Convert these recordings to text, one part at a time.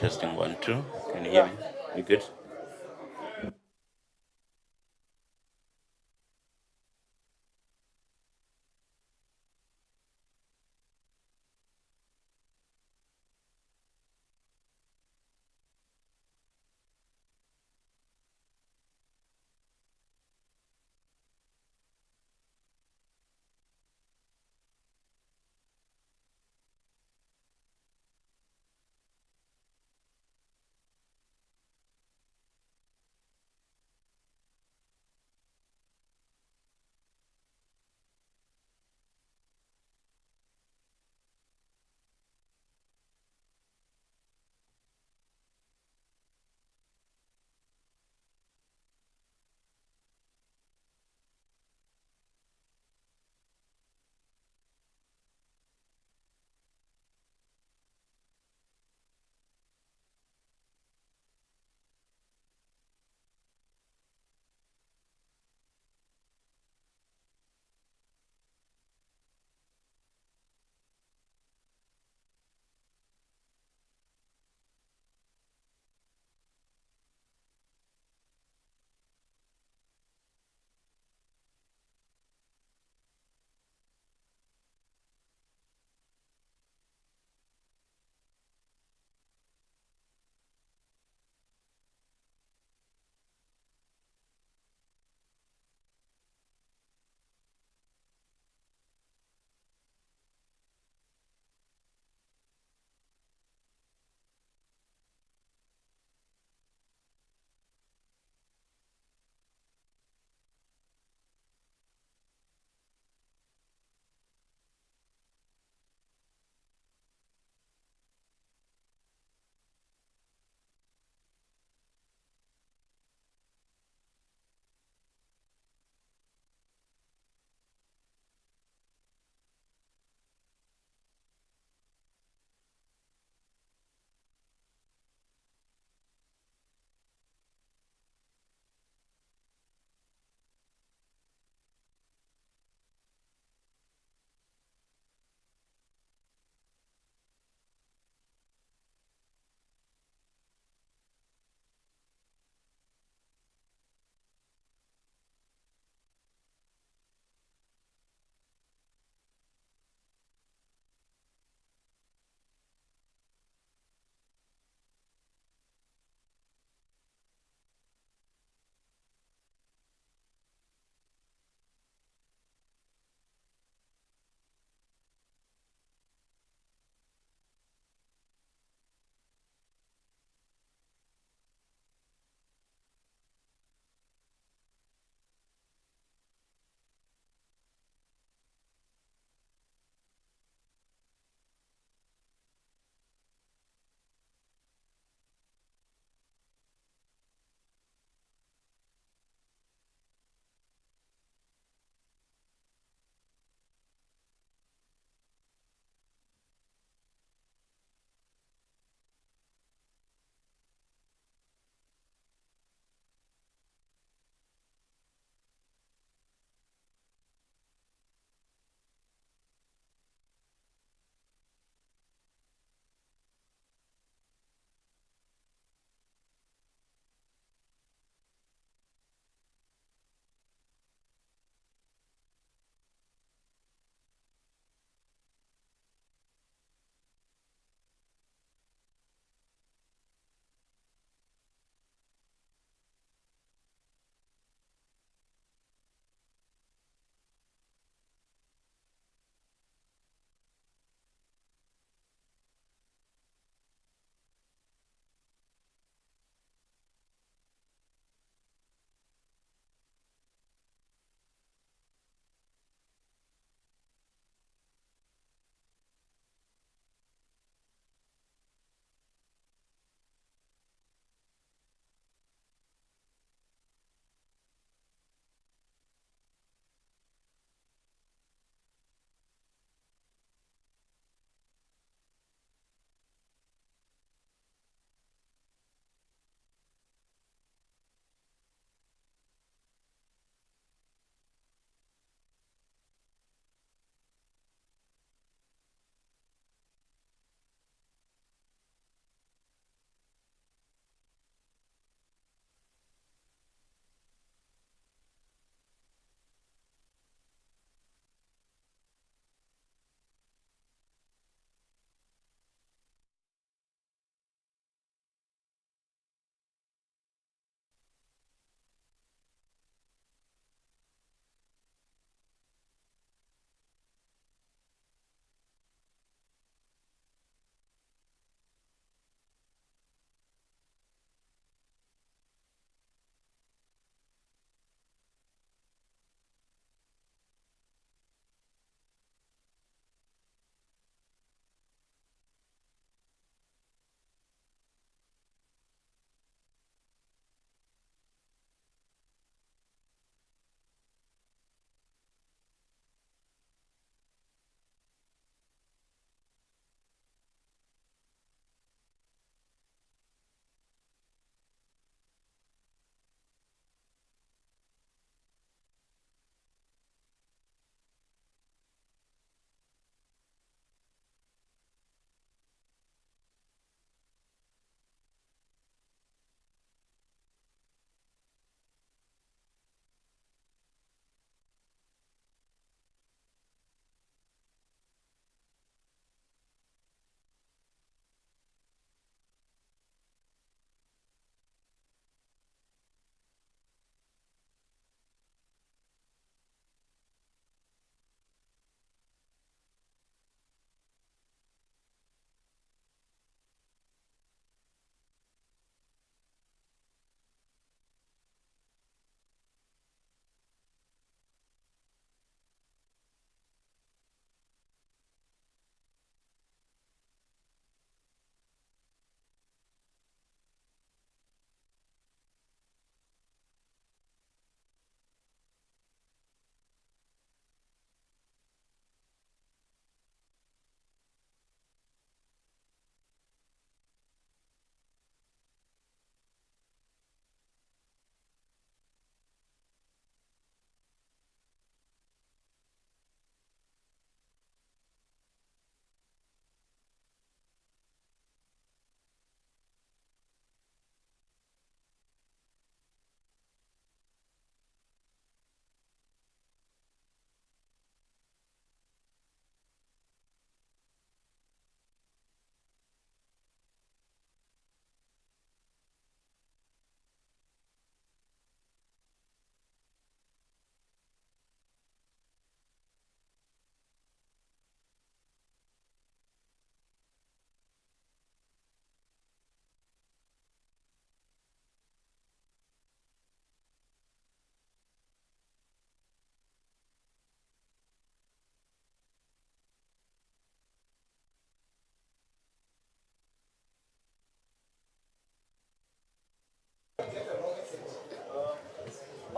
Testing 1 2. Can you hear me? You good?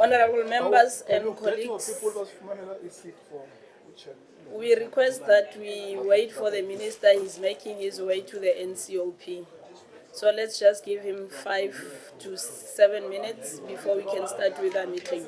Honorable members and colleagues, we request that we wait for the minister. He's making his way to the NCOP. So let's just give him 5 to 7 minutes before we can start with our meeting.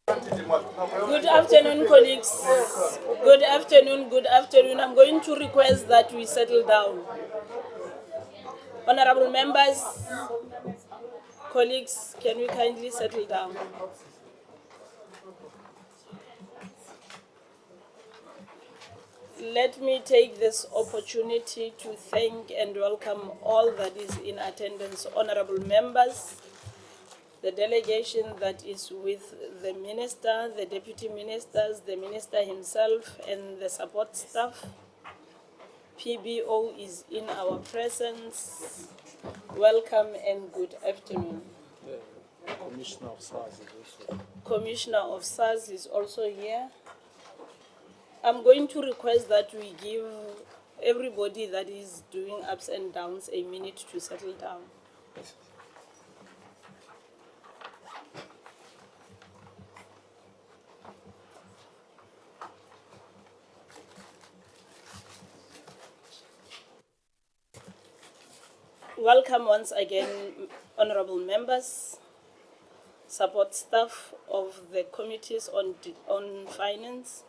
Good afternoon, colleagues. Good afternoon, good afternoon. I'm going to request that we settle down. Honorable members, colleagues, can we kindly settle down? Let me take this opportunity to thank and welcome all that is in attendance, honorable members, the delegation that is with the minister, the deputy ministers, the minister himself, and the support staff. PBO is in our presence. Welcome and good afternoon. Commissioner of SARS is also. Commissioner of SARS is also here. I'm going to request that we give everybody that is doing ups and downs a minute to settle down. Welcome once again, honorable members, support staff of the committees on finance,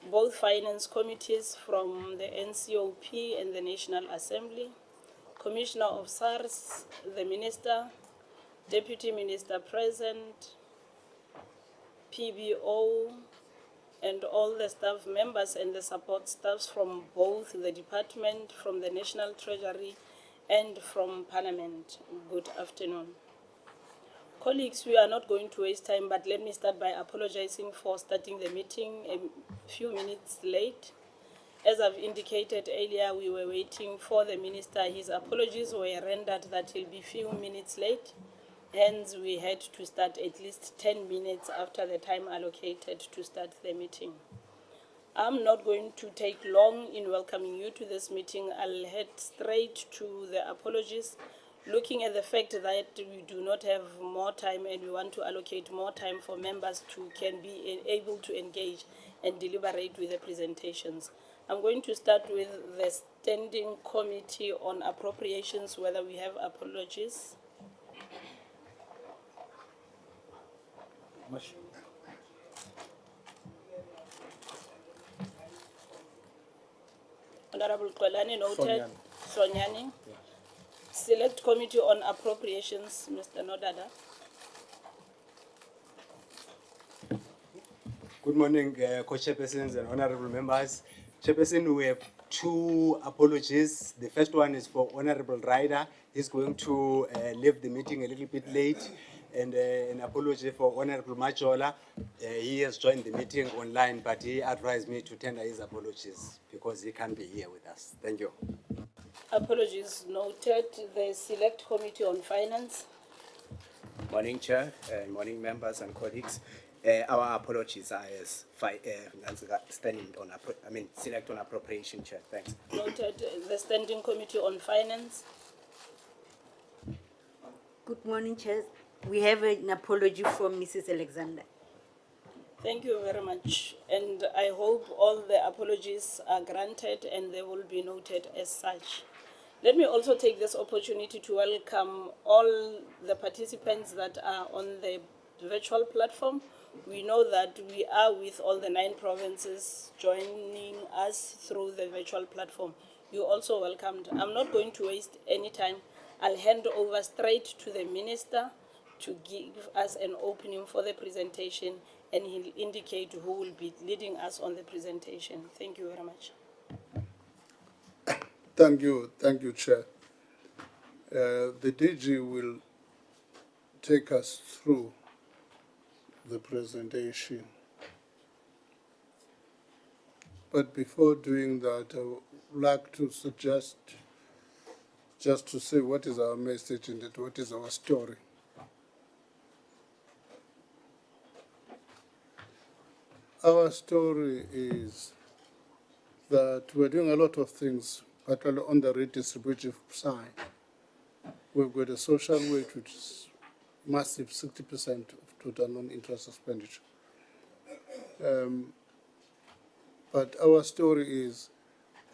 both finance committees from the NCOP and the National Assembly, Commissioner of SARS, the Minister, Deputy Minister present, PBO, and all the staff members and the support staffs from both the department, from the National Treasury, and from Parliament. Good afternoon. Colleagues, we are not going to waste time, but let me start by apologizing for starting the meeting a few minutes late. As I've indicated earlier, we were waiting for the minister. His apologies were rendered that he'll be few minutes late. Hence, we had to start at least 10 minutes after the time allocated to start the meeting. I'm not going to take long in welcoming you to this meeting. I'll head straight to the apologies, looking at the fact that we do not have more time and we want to allocate more time for members to can be able to engage and deliberate with the presentations. I'm going to start with the Standing Committee on Appropriations, whether we have apologies. Honorable Kwalani noted. Sonyani. Select Committee on Appropriations, Mr. Nodada. Good morning, co-chairpersons and honorable members. Chairperson, we have two apologies. The first one is for Honorable Ryder. He's going to leave the meeting a little bit late. And an apology for Honorable Majola. He has joined the meeting online, but he advised me to tender his apologies because he can't be here with us. Thank you. Apologies noted. The Select Committee on Finance. Morning, Chair, and morning, members and colleagues. Our apologies are as standing on, select on appropriation, Chair. Thanks. Noted. The Standing Committee on Finance. Good morning, Chair. We have an apology from Mrs. Alexander. Thank you very much. And I hope all the apologies are granted and they will be noted as such. Let me also take this opportunity to welcome all the participants that are on the virtual platform. We know that we are with all the 9 provinces joining us through the virtual platform. You're also welcomed. I'm not going to waste any time. I'll hand over straight to the minister to give us an opening for the presentation, and he'll indicate who will be leading us on the presentation. Thank you very much. Thank you, Chair. The DG will take us through the presentation. But before doing that, I would like to suggest just to say what is our message and what is our story. Our story is that we're doing a lot of things, particularly on the redistributive side. We've got a social wage which is massive, 60% of total non-interest expenditure. But our story is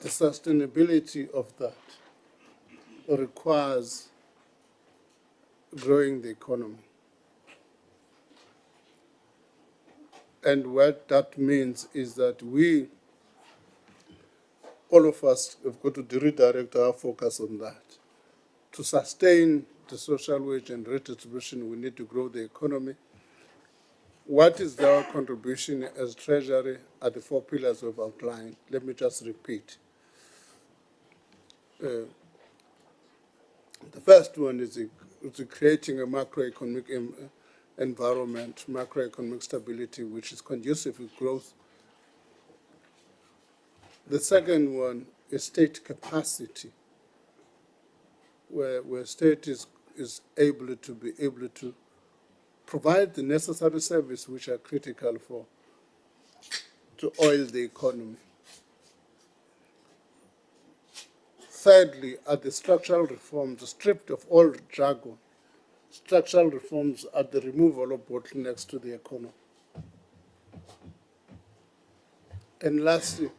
the sustainability of that requires growing the economy. And what that means is that all of us have got to redirect our focus on that. To sustain the social wage and redistribution, we need to grow the economy. What is our contribution as Treasury at the 4 pillars we've outlined? Let me just repeat. The first one is creating a macroeconomic environment, macroeconomic stability, which is conducive with growth. The second one is state capacity, where state is able to provide the necessary services which are critical to oil the economy. Thirdly, are the structural reforms, stripped of all jargon. Structural reforms are the removal of bottlenecks to the economy. And lastly,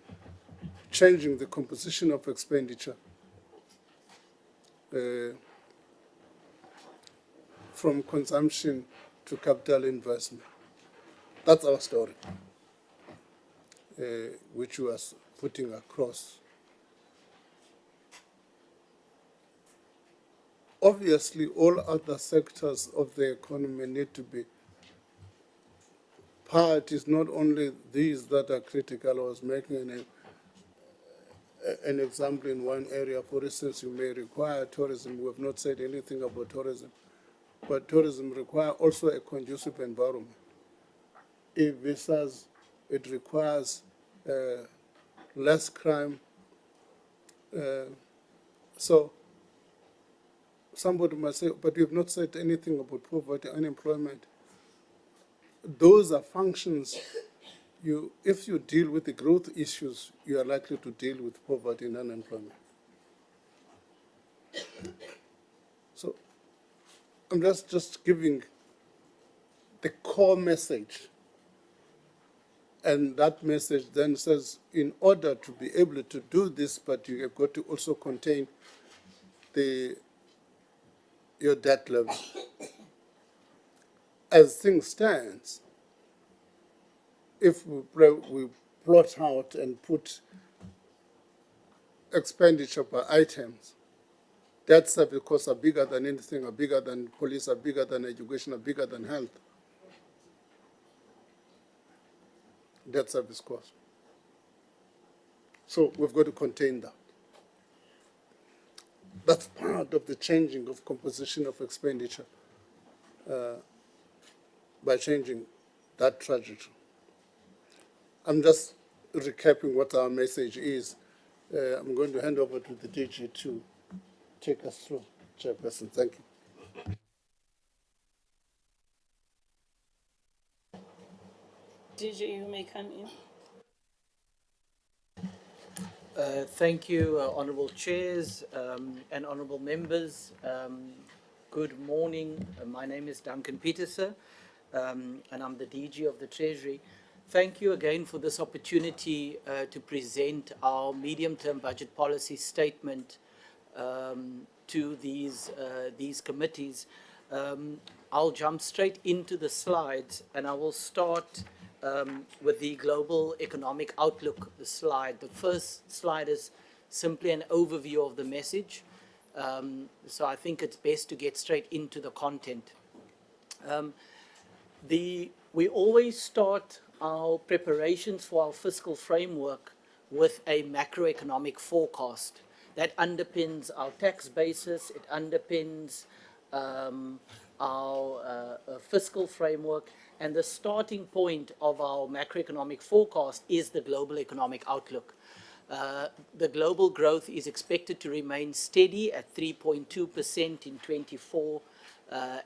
changing the composition of expenditure from consumption to capital investment. That's our story, which we are putting across. obviously all other sectors of the economy need to be part. Is not only these that are critical. I was making an example in one area. For instance, you may require tourism. We have not said anything about tourism, but tourism requires also a conducive environment. If visas, it requires less crime. So somebody must say, but you have not said anything about poverty, unemployment. Those are functions. If you deal with the growth issues, you are likely to deal with poverty and unemployment. So I'm just giving the core message. And that message then says, in order to be able to do this, but you have got to also contain your debt level. As things stand, if we plot out and put expenditure per items, debt service costs are bigger than anything, are bigger than police, are bigger than education, are bigger than health. Debt service costs. So we've got to contain that. That's part of the changing of composition of expenditure by changing that trajectory. I'm just recapping what our message is. I'm going to hand over to the DG to take us through. Chairperson, thank you. DG, you may come in. Thank you, Honourable Chairs and Honourable Members. Good morning. My name is Duncan Peterser, and I'm the DG of the Treasury. Thank you again for this opportunity to present our medium-term budget policy statement to these committees. I'll jump straight into the slides, and I will start with the global economic outlook slide. The first slide is simply an overview of the message. So I think it's best to get straight into the content. We always start our preparations for our fiscal framework with a macroeconomic forecast that underpins our tax basis, it underpins our fiscal framework, and the starting point of our macroeconomic forecast is the global economic outlook. The global growth is expected to remain steady at 3.2% in 24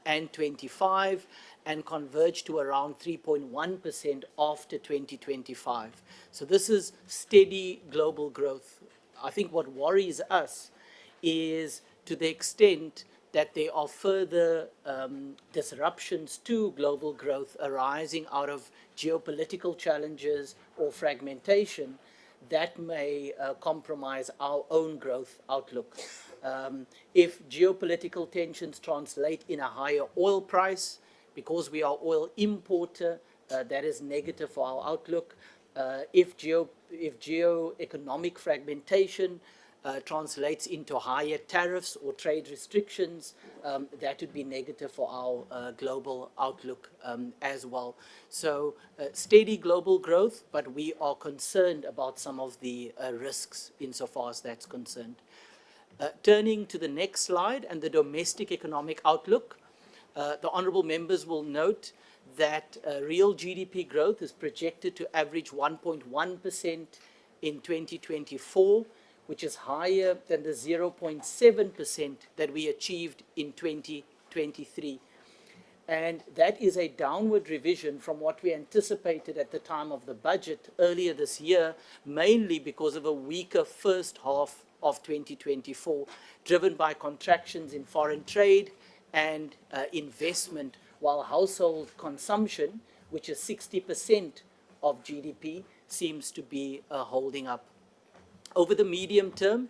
and 25, and converge to around 3.1% after 2025. So this is steady global growth. I think what worries us is to the extent that there are further disruptions to global growth arising out of geopolitical challenges or fragmentation that may compromise our own growth outlook. If geopolitical tensions translate in a higher oil price, because we are oil importer, that is negative for our outlook. If geoeconomic fragmentation translates into higher tariffs or trade restrictions, that would be negative for our global outlook as well. So steady global growth, but we are concerned about some of the risks insofar as that's concerned. Turning to the next slide and the domestic economic outlook, the honourable members will note that real GDP growth is projected to average 1.1% in 2024, which is higher than the 0.7% that we achieved in 2023. And that is a downward revision from what we anticipated at the time of the budget earlier this year, mainly because of a weaker first half of 2024, driven by contractions in foreign trade and investment, while household consumption, which is 60% of GDP, seems to be holding up. Over the medium term,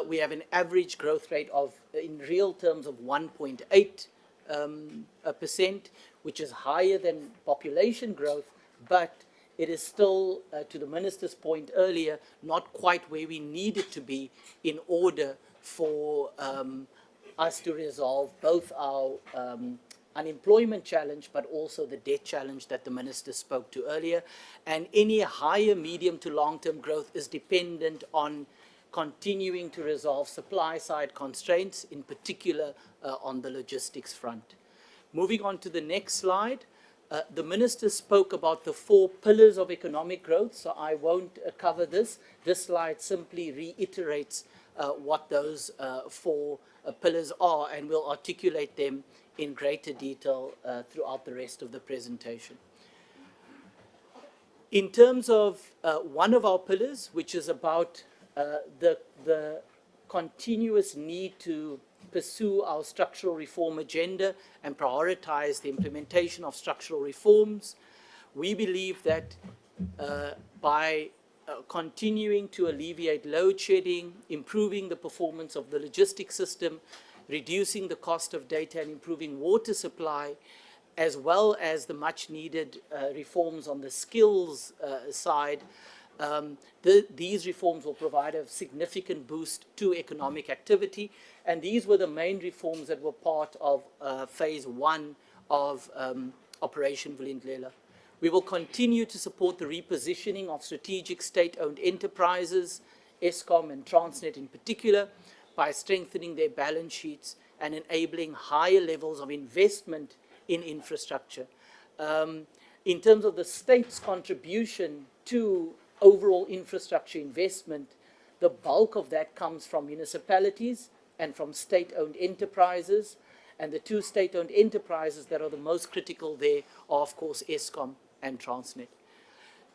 we have an average growth rate of, in real terms, of 1.8%, which is higher than population growth, but it is still, to the Minister's point earlier, not quite where we need it to be in order for us to resolve both our unemployment challenge, but also the debt challenge that the Minister spoke to earlier. And any higher medium to long-term growth is dependent on continuing to resolve supply-side constraints, in particular on the logistics front. Moving on to the next slide, the Minister spoke about the 4 pillars of economic growth, so I won't cover this. This slide simply reiterates what those 4 pillars are, and we'll articulate them in greater detail throughout the rest of the presentation. In terms of one of our pillars, which is about the continuous need to pursue our structural reform agenda and prioritize the implementation of structural reforms, we believe that by continuing to alleviate load shedding, improving the performance of the logistics system, reducing the cost of data and improving water supply, as well as the much needed reforms on the skills side, these reforms will provide a significant boost to economic activity, and these were the main reforms that were part of phase 1 of Operation Vulindlela. We will continue to support the repositioning of strategic state-owned enterprises, Eskom and Transnet in particular, by strengthening their balance sheets and enabling higher levels of investment in infrastructure. In terms of the state's contribution to overall infrastructure investment, the bulk of that comes from municipalities and from state-owned enterprises, and the 2 state-owned enterprises that are the most critical there are, of course, Eskom and Transnet.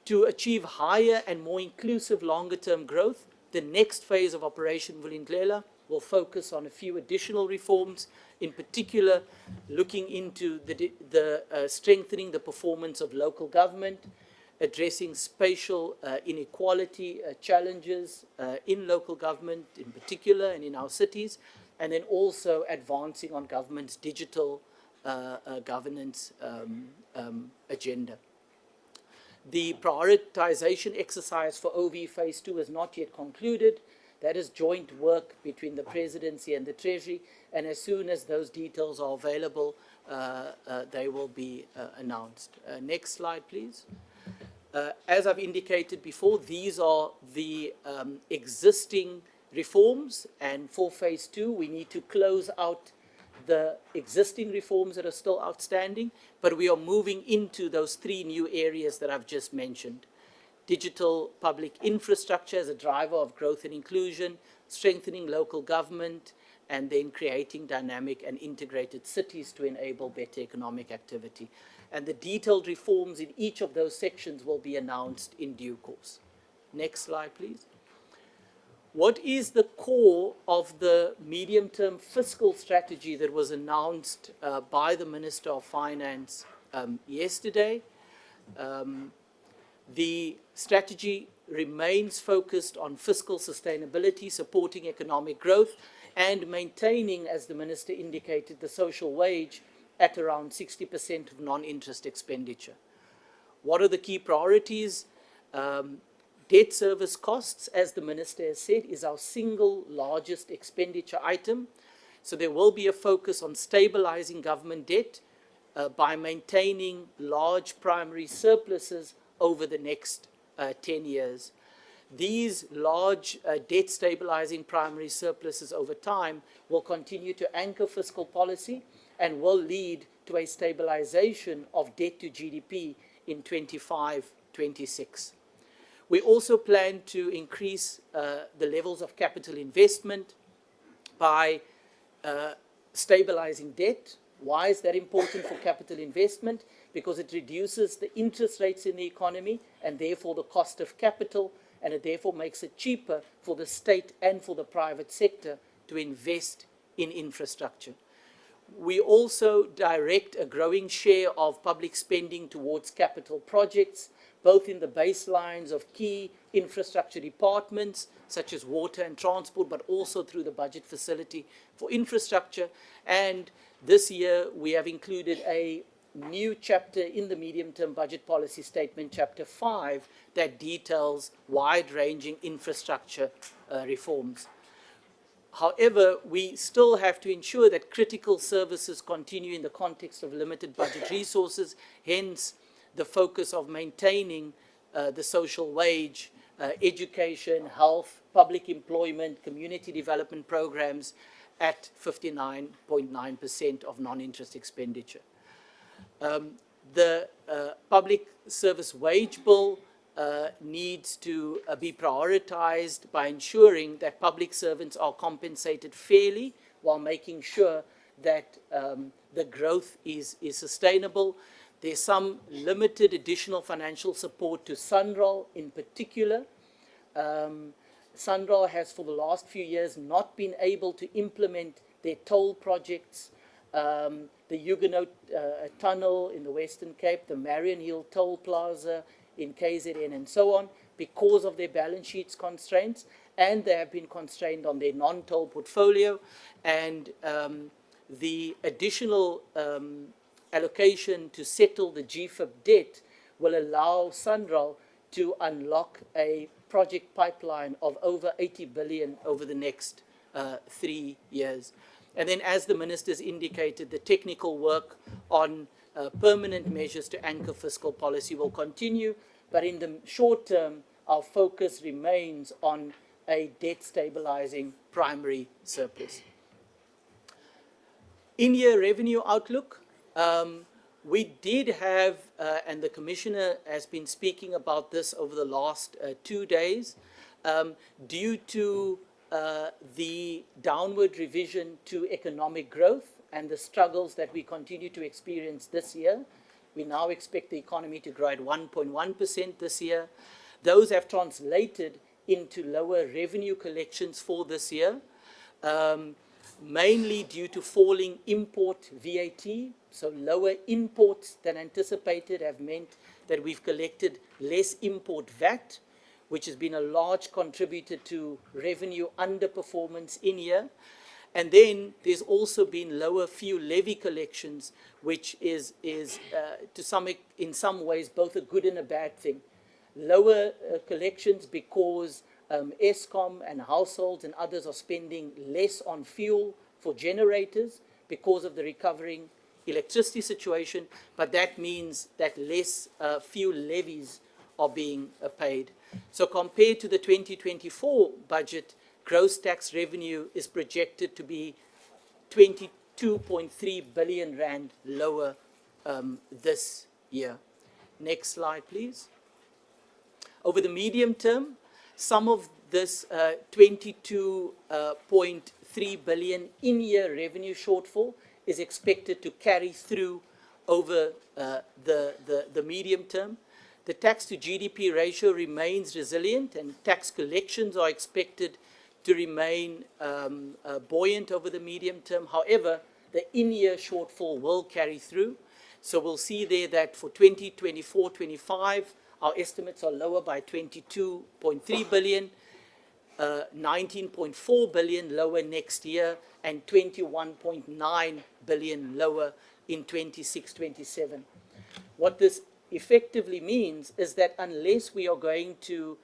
To achieve higher and more inclusive longer-term growth, the next phase of Operation Vulindlela will focus on a few additional reforms, in particular looking into strengthening the performance of local government, addressing spatial inequality challenges in local government in particular and in our cities, and then also advancing on government's digital governance agenda. The prioritization exercise for OV Phase 2 is not yet concluded. That is joint work between the Presidency and the Treasury, and as soon as those details are available, they will be announced. Next slide, please. As I've indicated before, these are the existing reforms, and for Phase 2, we need to close out the existing reforms that are still outstanding, but we are moving into those 3 new areas that I've just mentioned. Digital public infrastructure as a driver of growth and inclusion, strengthening local government, and then creating dynamic and integrated cities to enable better economic activity. And the detailed reforms in each of those sections will be announced in due course. Next slide, please. What is the core of the medium-term fiscal strategy that was announced by the Minister of Finance yesterday? The strategy remains focused on fiscal sustainability, supporting economic growth, and maintaining, as the Minister indicated, the social wage at around 60% of non-interest expenditure. What are the key priorities? Debt service costs, as the Minister has said, is our single largest expenditure item. So there will be a focus on stabilizing government debt by maintaining large primary surpluses over the next 10 years. These large debt stabilizing primary surpluses over time will continue to anchor fiscal policy and will lead to a stabilization of debt to GDP in 25-26. We also plan to increase the levels of capital investment by stabilizing debt. Why is that important for capital investment? Because it reduces the interest rates in the economy and therefore the cost of capital, and it therefore makes it cheaper for the state and for the private sector to invest in infrastructure. We also direct a growing share of public spending towards capital projects, both in the baselines of key infrastructure departments, such as water and transport, but also through the budget facility for infrastructure. And this year, we have included a new chapter in the medium-term budget policy statement, Chapter 5, that details wide-ranging infrastructure reforms. However, we still have to ensure that critical services continue in the context of limited budget resources, hence the focus of maintaining the social wage, education, health, public employment, community development programs at 59.9% of non-interest expenditure. The public service wage bill needs to be prioritized by ensuring that public servants are compensated fairly while making sure that the growth is sustainable. There's some limited additional financial support to SANRAL in particular. SANRAL has for the last few years not been able to implement their toll projects, the Huguenot Tunnel in the Western Cape, the Marion Hill Toll Plaza in KZN and so on, because of their balance sheets constraints, and they have been constrained on their non-toll portfolio, and the additional allocation to settle the GFIP debt will allow SANRAL to unlock a project pipeline of over 80 billion over the next 3 years. And then, as the ministers indicated, the technical work on permanent measures to anchor fiscal policy will continue, but in the short term, our focus remains on a debt stabilizing primary surplus. In-year revenue outlook, we did have, and the Commissioner has been speaking about this over the last 2 days, due to the downward revision to economic growth and the struggles that we continue to experience this year. We now expect the economy to grow at 1.1% this year. Those have translated into lower revenue collections for this year, mainly due to falling import VAT. So lower imports than anticipated have meant that we've collected less import VAT, which has been a large contributor to revenue underperformance in here. And then there's also been lower fuel levy collections, which is in some ways both a good and a bad thing. Lower collections because Eskom and households and others are spending less on fuel for generators because of the recovering electricity situation, but that means that less fuel levies are being paid. So compared to the 2024 budget, gross tax revenue is projected to be 22.3 billion rand lower this year. Next slide, please. Over the medium term, some of this 22.3 billion in-year revenue shortfall is expected to carry through over the medium term. The tax to GDP ratio remains resilient, and tax collections are expected to remain buoyant over the medium term. However, the in-year shortfall will carry through. So we'll see there that for 2024-25, our estimates are lower by 22.3 billion, 19.4 billion lower next year, and 21.9 billion lower in 26-27. What this effectively means is that unless we are going to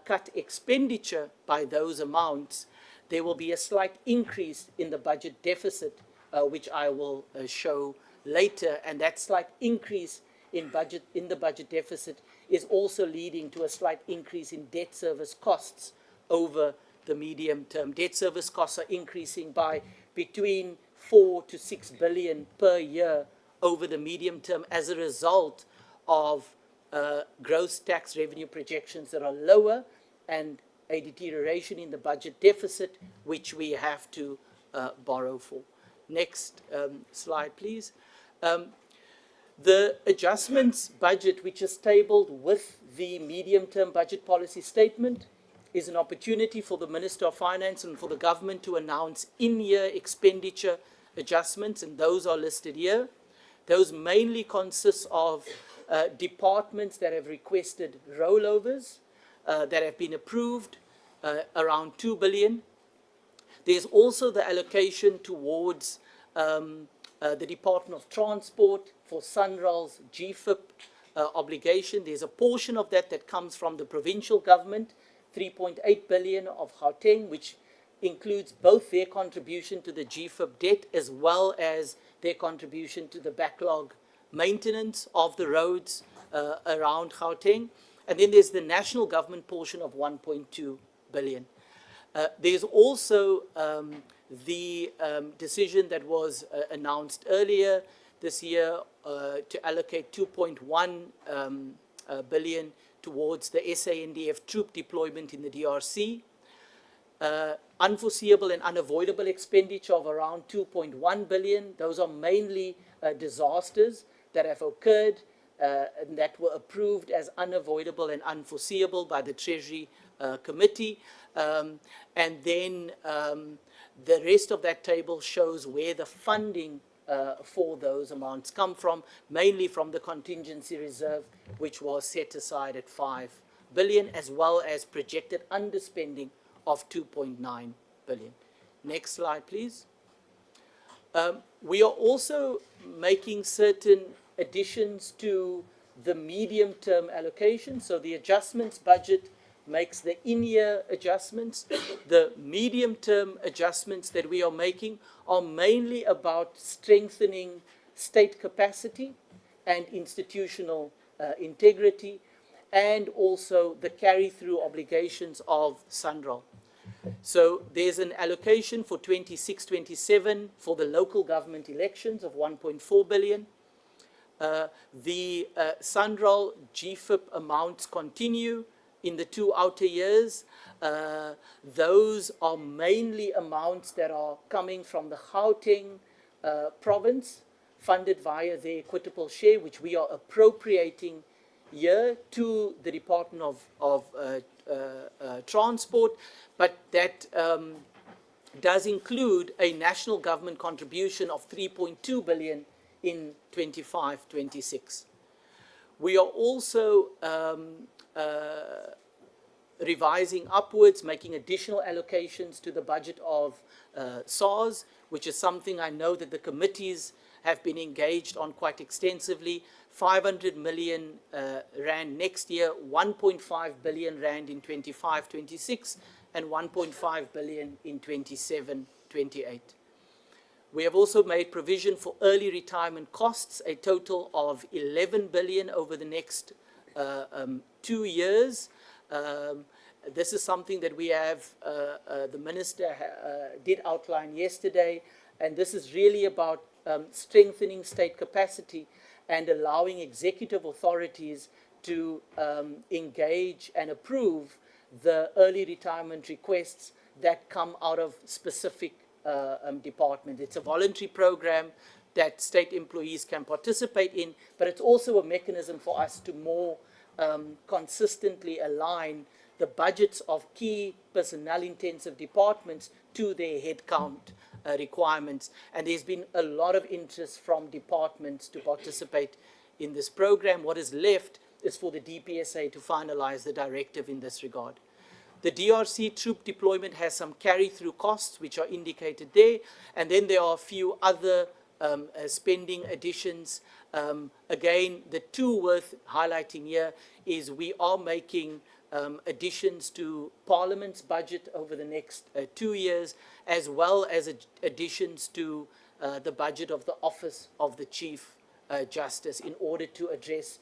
cut expenditure by those amounts, there will be a slight increase in the budget deficit, which I will show later, and that slight increase in the budget deficit is also leading to a slight increase in debt service costs over the medium term. Debt service costs are increasing by between 4 to 6 billion per year over the medium term as a result of gross tax revenue projections that are lower and a deterioration in the budget deficit, which we have to borrow for. Next slide, please. The adjustments budget, which is tabled with the medium-term budget policy statement, is an opportunity for the Minister of Finance and for the government to announce in-year expenditure adjustments, and those are listed here. Those mainly consist of departments that have requested rollovers that have been approved, around 2 billion. There's also the allocation towards the Department of Transport for SANRAL's GFIP obligation. There's a portion of that that comes from the provincial government, 3.8 billion of Gauteng, which includes both their contribution to the GFIP debt as well as their contribution to the backlog maintenance of the roads around Gauteng. And then there's the national government portion of 1.2 billion. There's also the decision that was announced earlier this year to allocate 2.1 billion towards the SANDF troop deployment in the DRC. Unforeseeable and unavoidable expenditure of around 2.1 billion. Those are mainly disasters that have occurred and that were approved as unavoidable and unforeseeable by the Treasury Committee. And then the rest of that table shows where the funding for those amounts come from, mainly from the contingency reserve, which was set aside at 5 billion, as well as projected underspending of 2.9 billion. Next slide, please. We are also making certain additions to the medium-term allocation. So the adjustments budget makes the in-year adjustments. The medium-term adjustments that we are making are mainly about strengthening state capacity and institutional integrity, and also the carry-through obligations of SANRAL. So there's an allocation for 26-27 for the local government elections of 1.4 billion. The SANRAL GFIP amounts continue in the 2 outer years. Those are mainly amounts that are coming from the Gauteng province, funded via the equitable share, which we are appropriating here to the Department of Transport, but that does include a national government contribution of 3.2 billion in 25-26. We are also revising upwards, making additional allocations to the budget of SARS, which is something I know that the committees have been engaged on quite extensively. 500 million rand next year, 1.5 billion rand in 25-26, and 1.5 billion in 27-28. We have also made provision for early retirement costs, a total of 11 billion over the next 2 years. This is something that we have, the Minister did outline yesterday, and this is really about strengthening state capacity and allowing executive authorities to engage and approve the early retirement requests that come out of specific departments. It's a voluntary program that state employees can participate in, but it's also a mechanism for us to more consistently align the budgets of key personnel-intensive departments to their headcount requirements. And there's been a lot of interest from departments to participate in this program. What is left is for the DPSA to finalize the directive in this regard. The DRC troop deployment has some carry-through costs, which are indicated there. And then there are a few other spending additions. Again, the two worth highlighting here is we are making additions to Parliament's budget over the next 2 years, as well as additions to the budget of the Office of the Chief Justice in order to address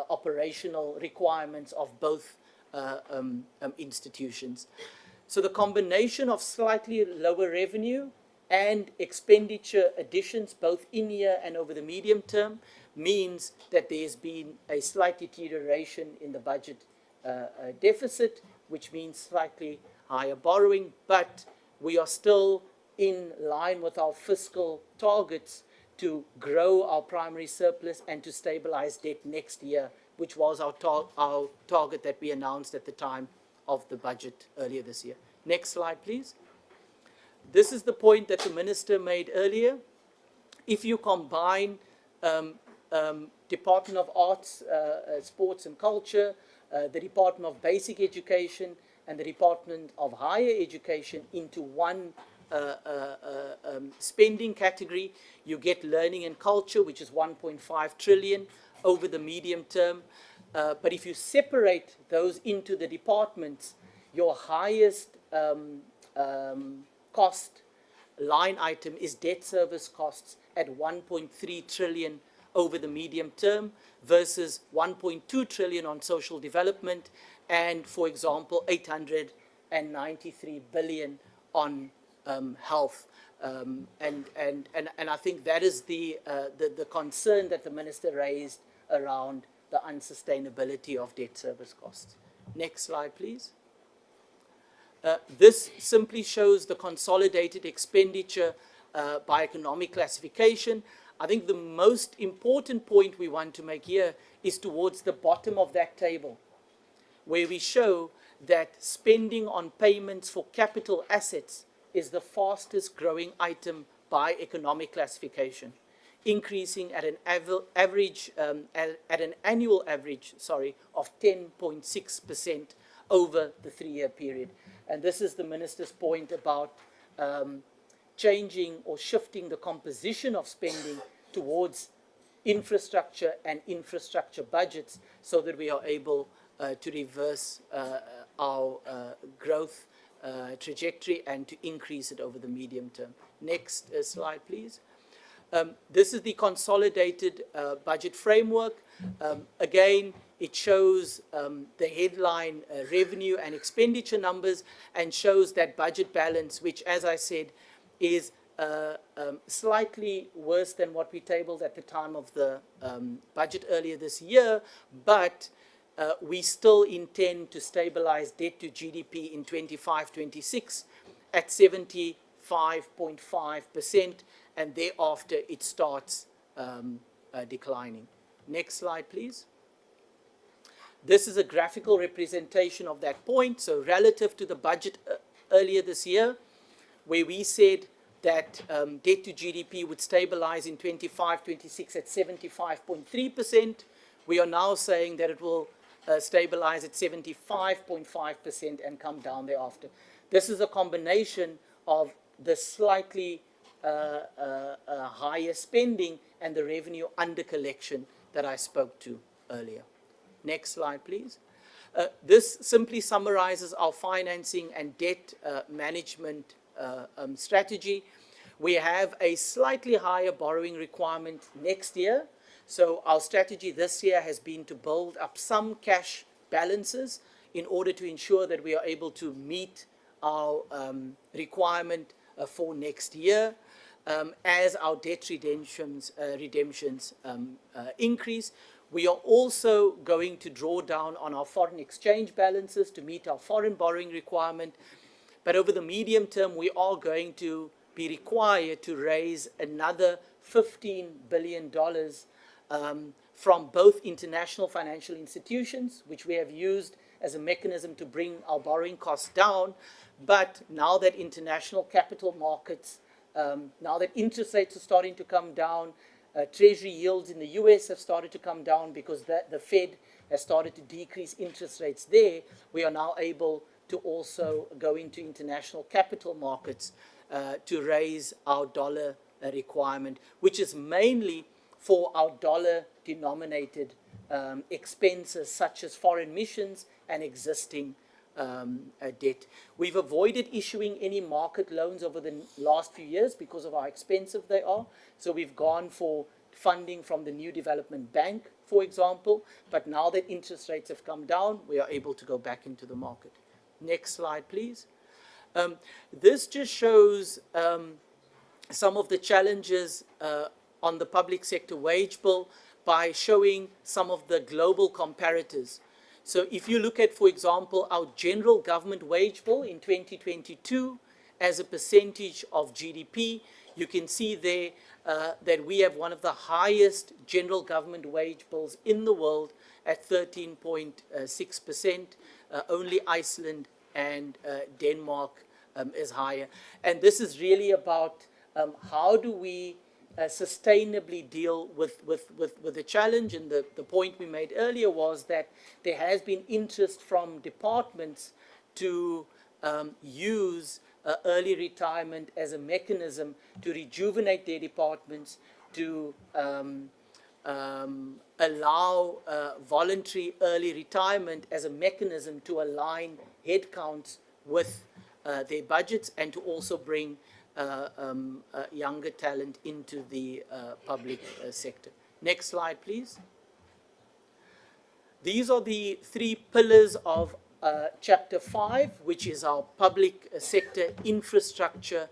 operational requirements of both institutions. So the combination of slightly lower revenue and expenditure additions, both in year and over the medium term, means that there's been a slight deterioration in the budget deficit, which means slightly higher borrowing, but we are still in line with our fiscal targets to grow our primary surplus and to stabilize debt next year, which was our target that we announced at the time of the budget earlier this year. Next slide, please. This is the point that the Minister made earlier. If you combine Department of Arts, Sports and Culture, the Department of Basic Education, and the Department of Higher Education into one spending category, you get learning and culture, which is 1.5 trillion over the medium term. But if you separate those into the departments, your highest cost line item is debt service costs at 1.3 trillion over the medium term versus 1.2 trillion on social development and, for example, 893 billion on health. And I think that is the concern that the minister raised around the unsustainability of debt service costs. Next slide, please. This simply shows the consolidated expenditure by economic classification. I think the most important point we want to make here is towards the bottom of that table, where we show that spending on payments for capital assets is the fastest growing item by economic classification, increasing at an annual average, of 10.6% over the 3-year period. And this is the minister's point about changing or shifting the composition of spending towards infrastructure and infrastructure budgets so that we are able to reverse our growth trajectory and to increase it over the medium term. Next slide, please. This is the consolidated budget framework. Again, it shows the headline revenue and expenditure numbers and shows that budget balance, which, as I said, is slightly worse than what we tabled at the time of the budget earlier this year, but we still intend to stabilize debt to GDP in 25-26 at 75.5%, and thereafter it starts declining. Next slide, please. This is a graphical representation of that point. So relative to the budget earlier this year, where we said that debt to GDP would stabilize in 25-26 at 75.3%, we are now saying that it will stabilize at 75.5% and come down thereafter. This is a combination of the slightly higher spending and the revenue under collection that I spoke to earlier. Next slide, please. This simply summarizes our financing and debt management strategy. We have a slightly higher borrowing requirement next year. So our strategy this year has been to build up some cash balances in order to ensure that we are able to meet our requirement for next year. As our debt redemptions increase, we are also going to draw down on our foreign exchange balances to meet our foreign borrowing requirement. But over the medium term, we are going to be required to raise another $15 billion from both international financial institutions, which we have used as a mechanism to bring our borrowing costs down. But now that international capital markets, now that interest rates are starting to come down, treasury yields in the US have started to come down because the Fed has started to decrease interest rates there, we are now able to also go into international capital markets to raise our dollar requirement, which is mainly for our dollar-denominated expenses such as foreign missions and existing debt. We've avoided issuing any market loans over the last few years because of how expensive they are. So we've gone for funding from the New Development Bank, for example. But now that interest rates have come down, we are able to go back into the market. Next slide, please. This just shows some of the challenges on the public sector wage bill by showing some of the global comparators. So if you look at, for example, our general government wage bill in 2022 as a percentage of GDP, you can see there that we have one of the highest general government wage bills in the world at 13.6%. Only Iceland and Denmark is higher. And this is really about how do we sustainably deal with the challenge. And the point we made earlier was that there has been interest from departments to use early retirement as a mechanism to rejuvenate their departments, to allow voluntary early retirement as a mechanism to align headcounts with their budgets and to also bring younger talent into the public sector. Next slide, please. These are the three pillars of Chapter 5, which is our public sector infrastructure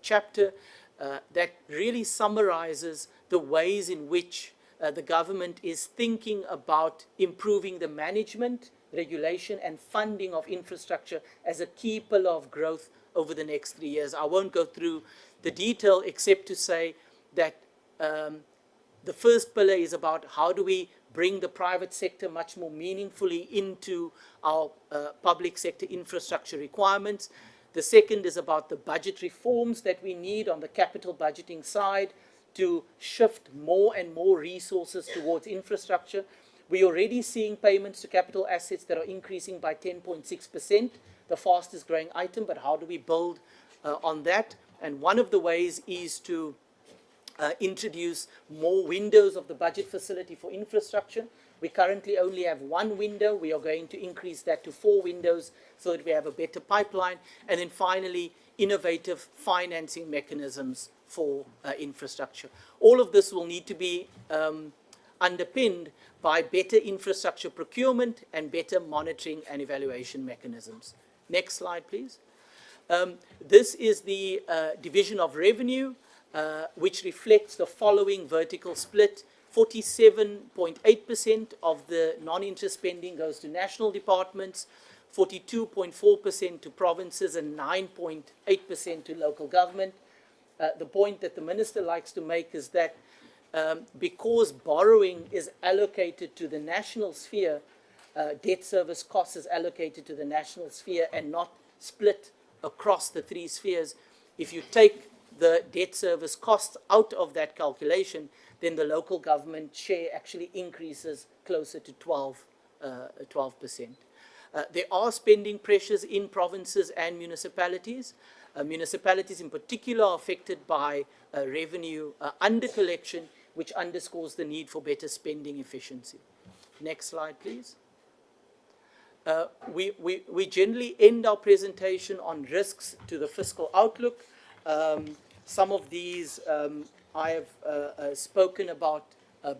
chapter that really summarizes the ways in which the government is thinking about improving the management, regulation, and funding of infrastructure as a key pillar of growth over the next 3 years. I won't go through the detail except to say that the first pillar is about how do we bring the private sector much more meaningfully into our public sector infrastructure requirements. The second is about the budget reforms that we need on the capital budgeting side to shift more and more resources towards infrastructure. We're already seeing payments to capital assets that are increasing by 10.6%, the fastest growing item, but how do we build on that? And one of the ways is to introduce more windows of the budget facility for infrastructure. We currently only have one window. We are going to increase that to 4 windows so that we have a better pipeline. And then finally, innovative financing mechanisms for infrastructure. All of this will need to be underpinned by better infrastructure procurement and better monitoring and evaluation mechanisms. Next slide, please. This is the division of revenue, which reflects the following vertical split. 47.8% of the non-interest spending goes to national departments, 42.4% to provinces, and 9.8% to local government. The point that the minister likes to make is that because borrowing is allocated to the national sphere, debt service costs is allocated to the national sphere and not split across the 3 spheres. If you take the debt service costs out of that calculation, then the local government share actually increases closer to 12%. There are spending pressures in provinces and municipalities. Municipalities in particular are affected by revenue under collection, which underscores the need for better spending efficiency. Next slide, please. We generally end our presentation on risks to the fiscal outlook. Some of these I have spoken about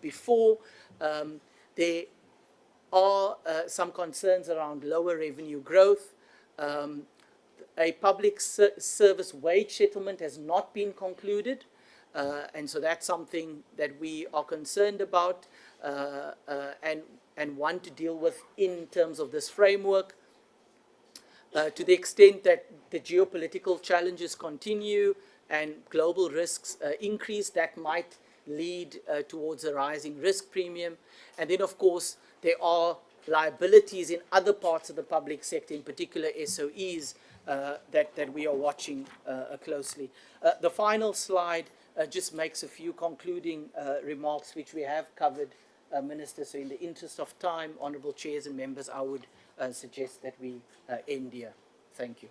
before. There are some concerns around lower revenue growth. A public service wage settlement has not been concluded, and so that's something that we are concerned about and want to deal with in terms of this framework. To the extent that the geopolitical challenges continue and global risks increase, that might lead towards a rising risk premium. And then, of course, there are liabilities in other parts of the public sector, in particular SOEs, that we are watching closely. The final slide just makes a few concluding remarks, which we have covered, Minister. So in the interest of time, honourable chairs and members, I would suggest that we end here. Thank you.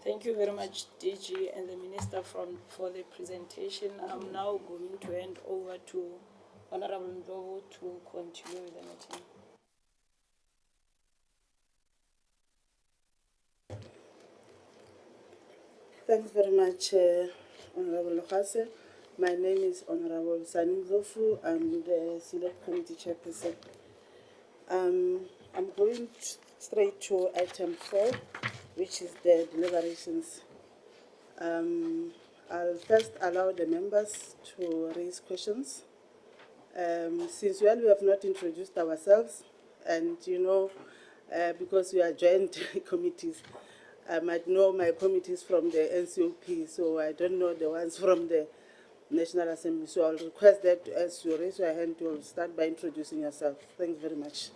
Thank you very much, DG and the Minister for the presentation. I'm now going to hand over to Honorable Ndlovu to continue with the meeting. Thanks very much, Honorable Lokase. My name is Honorable Sani Ndlovu. I'm the Select Committee Chairperson. I'm going straight to item 4, which is the deliberations. I'll first allow the members to raise questions. Since we have not introduced ourselves, and because we are joint committees, I might know my committees from the NCOP, so I don't know the ones from the National Assembly. So I'll request that as you raise your hand, you'll start by introducing yourself. Thanks very much.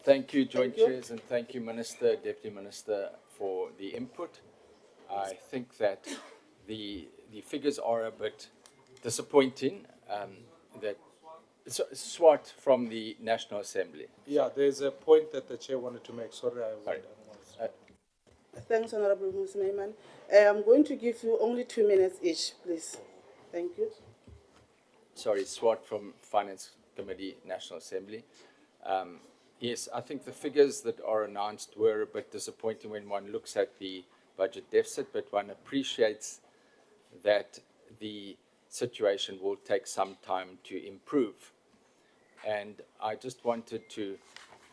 Thank you, Joint Thank you. Chairs, and thank you, Minister, Deputy Minister, for the input. I think that the figures are a bit disappointing. That Swart from the National Assembly. Yeah, there's a point that the chair wanted to make. Sorry, Sorry. Thanks, Honorable Ms. Neyman. I'm going to give you only 2 minutes each, please. Thank you. Sorry, Swart from Finance Committee, National Assembly. Yes, I think the figures that are announced were a bit disappointing when one looks at the budget deficit, but one appreciates that the situation will take some time to improve. And I just wanted to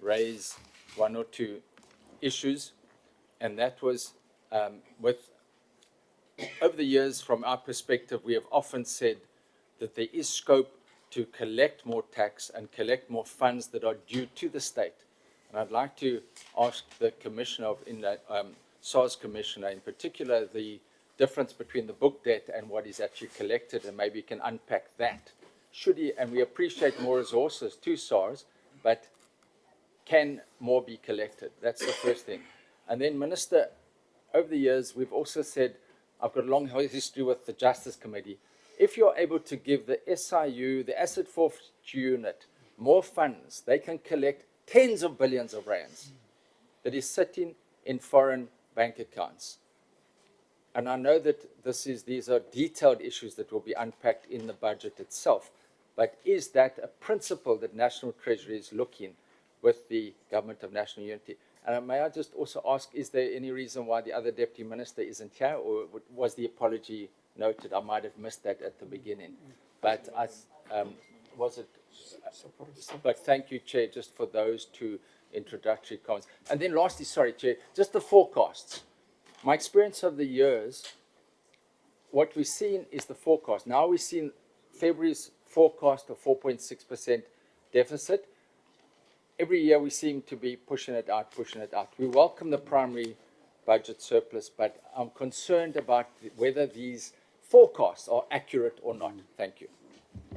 raise one or two issues, and that was over the years, from our perspective, we have often said that there is scope to collect more tax and collect more funds that are due to the state. And I'd like to ask the Commissioner SARS Commissioner in particular, the difference between the book debt and what is actually collected, and maybe you can unpack that. And we appreciate more resources to SARS, but can more be collected? That's the first thing. And then, Minister, over the years, we've also said, I've got a long history with the Justice Committee. If you're able to give the SIU, the Asset Forfeiture Unit, more funds, they can collect tens of billions of rands that is sitting in foreign bank accounts. And I know that these are detailed issues that will be unpacked in the budget itself. But is that a principle that National Treasury is looking with the Government of National Unity? And may I just also ask, is there any reason why the other Deputy Minister isn't here, or was the apology noted? I might have missed that at the beginning. But but thank you, Chair, just for those two introductory comments. And then lastly, sorry, Chair, just the forecasts. My experience of the years, what we've seen is the forecast. Now we've seen February's forecast of 4.6% deficit. Every year we seem to be pushing it out. We welcome the primary budget surplus, but I'm concerned about whether these forecasts are accurate or not. Thank you.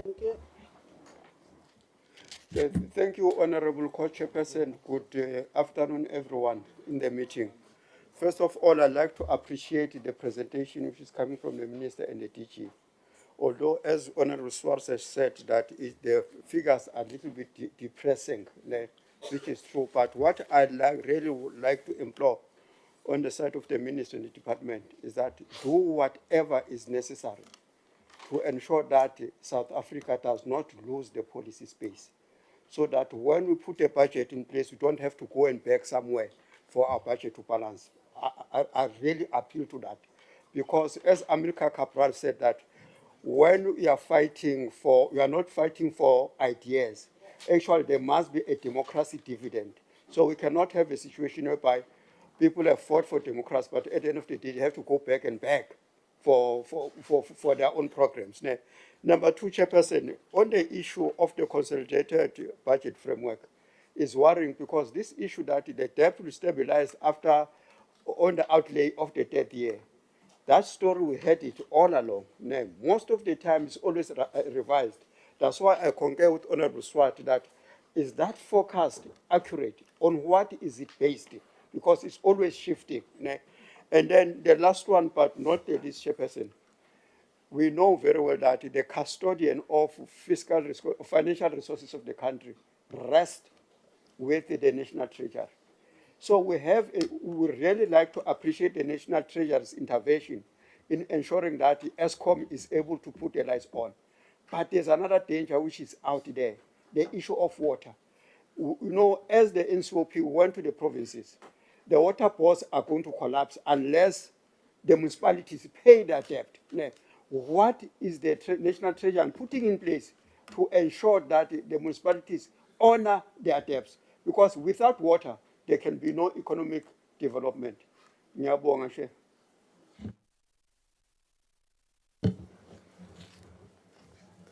Thank you. Thank you, Honorable Co-Chairperson. Good afternoon, everyone in the meeting. First of all, I'd like to appreciate the presentation which is coming from the Minister and the DG. Although, as Honorable Swartz has said, that the figures are a little bit depressing, which is true. But what I'd really would like to implore on the side of the Minister and the Department is that do whatever is necessary to ensure that South Africa does not lose the policy space, so that when we put a budget in place, we don't have to go and beg somewhere for our budget to balance. I really appeal to that, because as Amilcar Cabral said, that when we are not fighting for ideas. Actually, there must be a democracy dividend. So we cannot have a situation whereby people have fought for democracy, but at the end of the day, they have to go back and beg for their own programs. Now, number two, Chairperson, on the issue of the consolidated budget framework is worrying, because this issue that the debt will stabilize after on the outlay of the third year. That story, we had it all along. Now, most of the time, it's always revised. That's why I concur with Honorable Swart that is that forecast accurate? On what is it based? Because it's always shifting. And then the last one, but not the least, Chairperson, we know very well that the custodian of financial resources of the country rests with the National Treasury. So we really like to appreciate the National Treasury's intervention in ensuring that the ESCOM is able to put the lights on. But there's another danger which is out there, the issue of water. As the NCOP went to the provinces, the water boards are going to collapse unless the municipalities pay their debt. Now, what is the National Treasury putting in place to ensure that the municipalities honor their debts? Because without water, there can be no economic development. Ngiyabonga, Chair.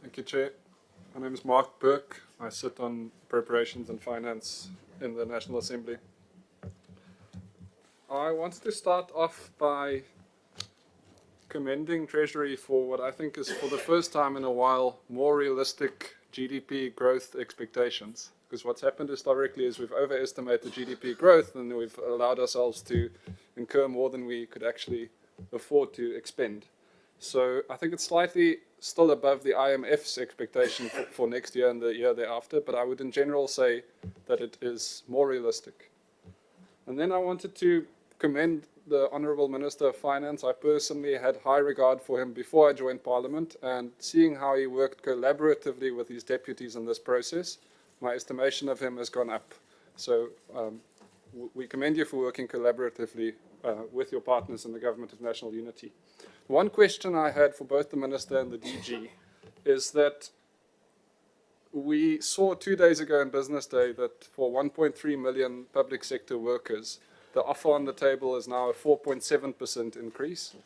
Thank you, Chair. My name is Mark Burke. I sit on Appropriations and Finance in the National Assembly. I wanted to start off by commending Treasury for what I think is, for the first time in a while, more realistic GDP growth expectations. Because what's happened historically is we've overestimated GDP growth and we've allowed ourselves to incur more than we could actually afford to expend. So I think it's slightly still above the IMF's expectation for next year and the year thereafter, but I would in general say that it is more realistic. And then I wanted to commend the Honourable Minister of Finance. I personally had high regard for him before I joined Parliament, and seeing how he worked collaboratively with his deputies in this process, my estimation of him has gone up. So we commend you for working collaboratively with your partners in the Government of National Unity. One question I had for both the Minister and the DG is that we saw 2 days ago in Business Day that for 1.3 million public sector workers, the offer on the table is now a 4.7% increase,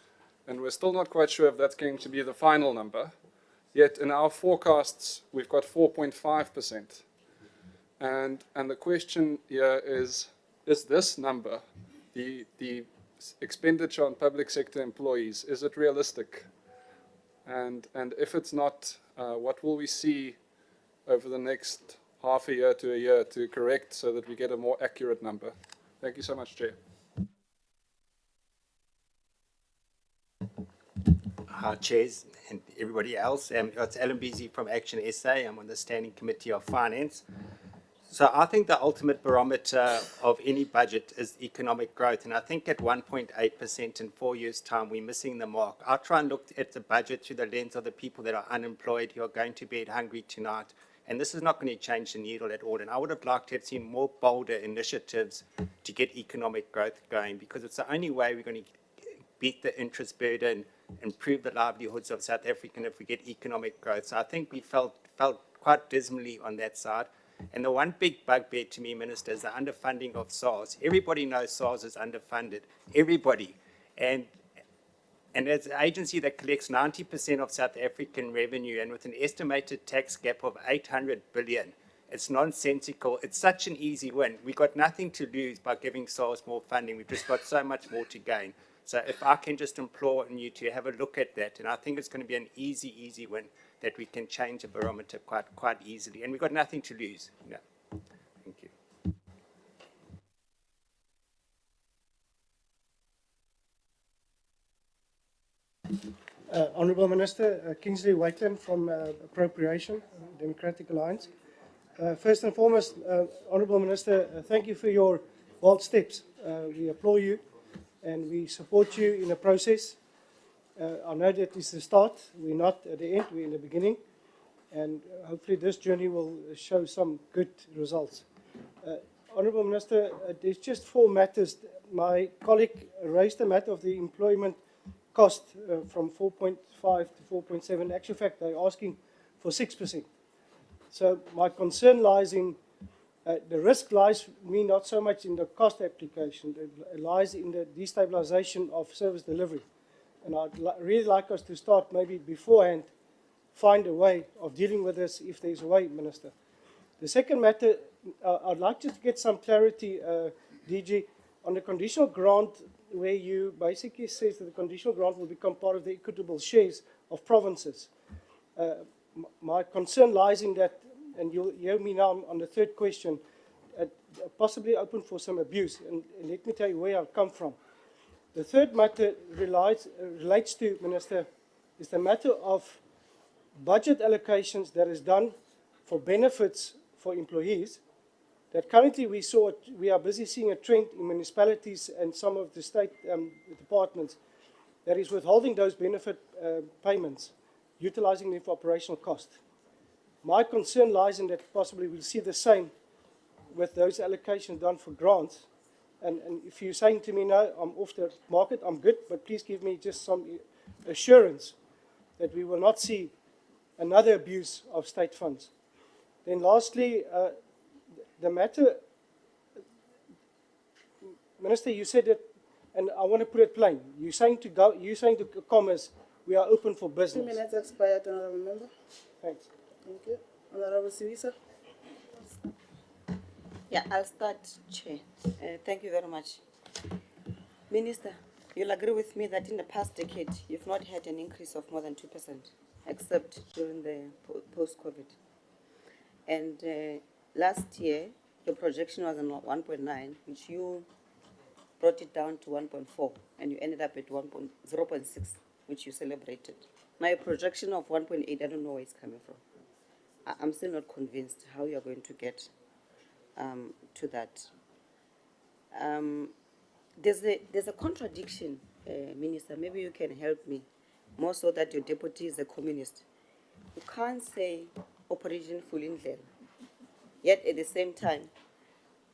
and we're still not quite sure if that's going to be the final number. Yet in our forecasts, we've got 4.5%. And the question here is this number, the expenditure on public sector employees, is it realistic? And if it's not, what will we see over the next half a year to a year to correct so that we get a more accurate number? Thank you so much, Chair. Our chairs and everybody else. It's Alan Beasley from Action SA. I'm on the Standing Committee of Finance. So I think the ultimate barometer of any budget is economic growth. And I think at 1.8% in 4 years' time, we're missing the mark. I'll try and look at the budget through the lens of the people that are unemployed, who are going to bed hungry tonight. And this is not going to change the needle at all. And I would have liked to have seen more bolder initiatives to get economic growth going, because it's the only way we're going to beat the interest burden, improve the livelihoods of South Africans if we get economic growth. So I think we felt quite dismally on that side. And the one big bugbear to me, Minister, is the underfunding of SARS. Everybody knows SARS is underfunded. Everybody. And as an agency that collects 90% of South African revenue, and with an estimated tax gap of 800 billion, it's nonsensical. It's such an easy win. We've got nothing to lose by giving SARS more funding. We've just got so much more to gain. So if I can just implore you to have a look at that, and I think it's going to be an easy win, that we can change the barometer quite easily. And we've got nothing to lose. Yeah. Thank you. Honourable Minister, Kingsley Waitland from Appropriation, Democratic Alliance. First and foremost, Honourable Minister, thank you for your bold steps. We applaud you and we support you in the process. I know that is the start. We're not at the end, we're in the beginning. And hopefully this journey will show some good results. Honourable Minister, there's just 4 matters. My colleague raised the matter of the employment cost from 4.5 to 4.7. In actual fact, they're asking for 6%. So my concern lies in, the risk lies me not so much in the cost application, it lies in the destabilization of service delivery. And I'd really like us to start maybe beforehand, find a way of dealing with this if there's a way, Minister. The second matter, I'd like to get some clarity, DG, on the conditional grant, where you basically says that the conditional grant will become part of the equitable shares of provinces. My concern lies in that, and you'll hear me now on the third question, possibly open for some abuse, and let me tell you where I've come from. The third matter relates to, Minister, is the matter of budget allocations that is done for benefits for employees, that currently we are busy seeing a trend in municipalities and some of the state departments that is withholding those benefit payments, utilizing them for operational cost. My concern lies in that possibly we'll see the same with those allocations done for grants. And if you're saying to me, no, I'm off the market, I'm good, but please give me just some assurance that we will not see another abuse of state funds. Then lastly, the matter, Minister, you said that, and I want to put it plain, you're saying to Commerce, we are open for business. 2 minutes expired, Honourable Member. Thanks. Thank you. Honourable Siwisa. Yeah, I'll start, Chair. Thank you very much. Minister, you'll agree with me that in the past decade, you've not had an increase of more than 2%, except during the post-COVID. And last year, your projection was on 1.9, which you brought it down to 1.4, and you ended up at 0.6, which you celebrated. Now, a projection of 1.8, I don't know where it's coming from. I'm still not convinced how you're going to get to that. There's a contradiction, Minister. Maybe you can help me, more so that your deputy is a communist. You can't say Operation Vulindlela, yet at the same time,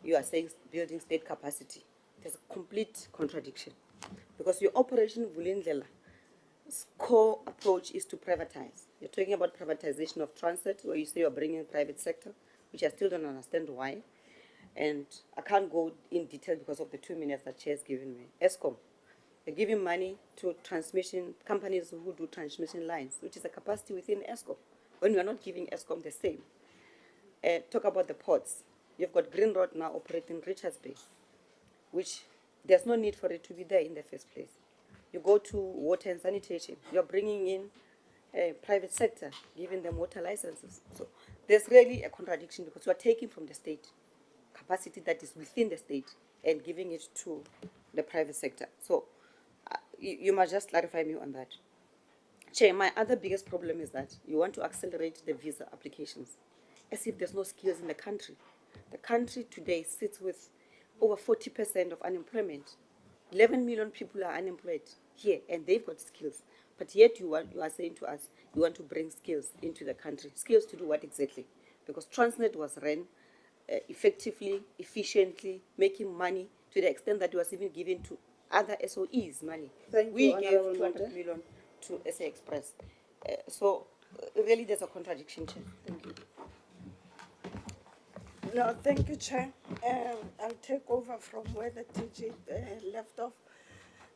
you are saying building state capacity. There's a complete contradiction, because your Operation Vulindlela's core approach is to privatize. You're talking about privatization of transit, where you say you're bringing private sector, which I still don't understand why. And I can't go in detail because of the 2 minutes that Chair has given me. ESCOM, they're giving money to transmission companies who do transmission lines, which is a capacity within ESCOM, when we are not giving ESCOM the same. Talk about the ports. You've got Green Road now operating Richards Bay, which there's no need for it to be there in the first place. You go to water and sanitation, you're bringing in a private sector, giving them water licenses. So there's really a contradiction, because you are taking from the state capacity that is within the state and giving it to the private sector. So you must just clarify me on that. Chair, my other biggest problem is that you want to accelerate the visa applications, as if there's no skills in the country. The country today sits with over 40% of unemployment. 11 million people are unemployed here, and they've got skills. But yet you are saying to us, you want to bring skills into the country. Skills to do what exactly? Because Transnet was run effectively, efficiently, making money to the extent that it was even given to other SOEs money. Thank we you, gave Honourable 200 million to SA Express. So really there's a contradiction, Chair. Thank you. No, thank you, Chair. I'll take over from where the TG left off.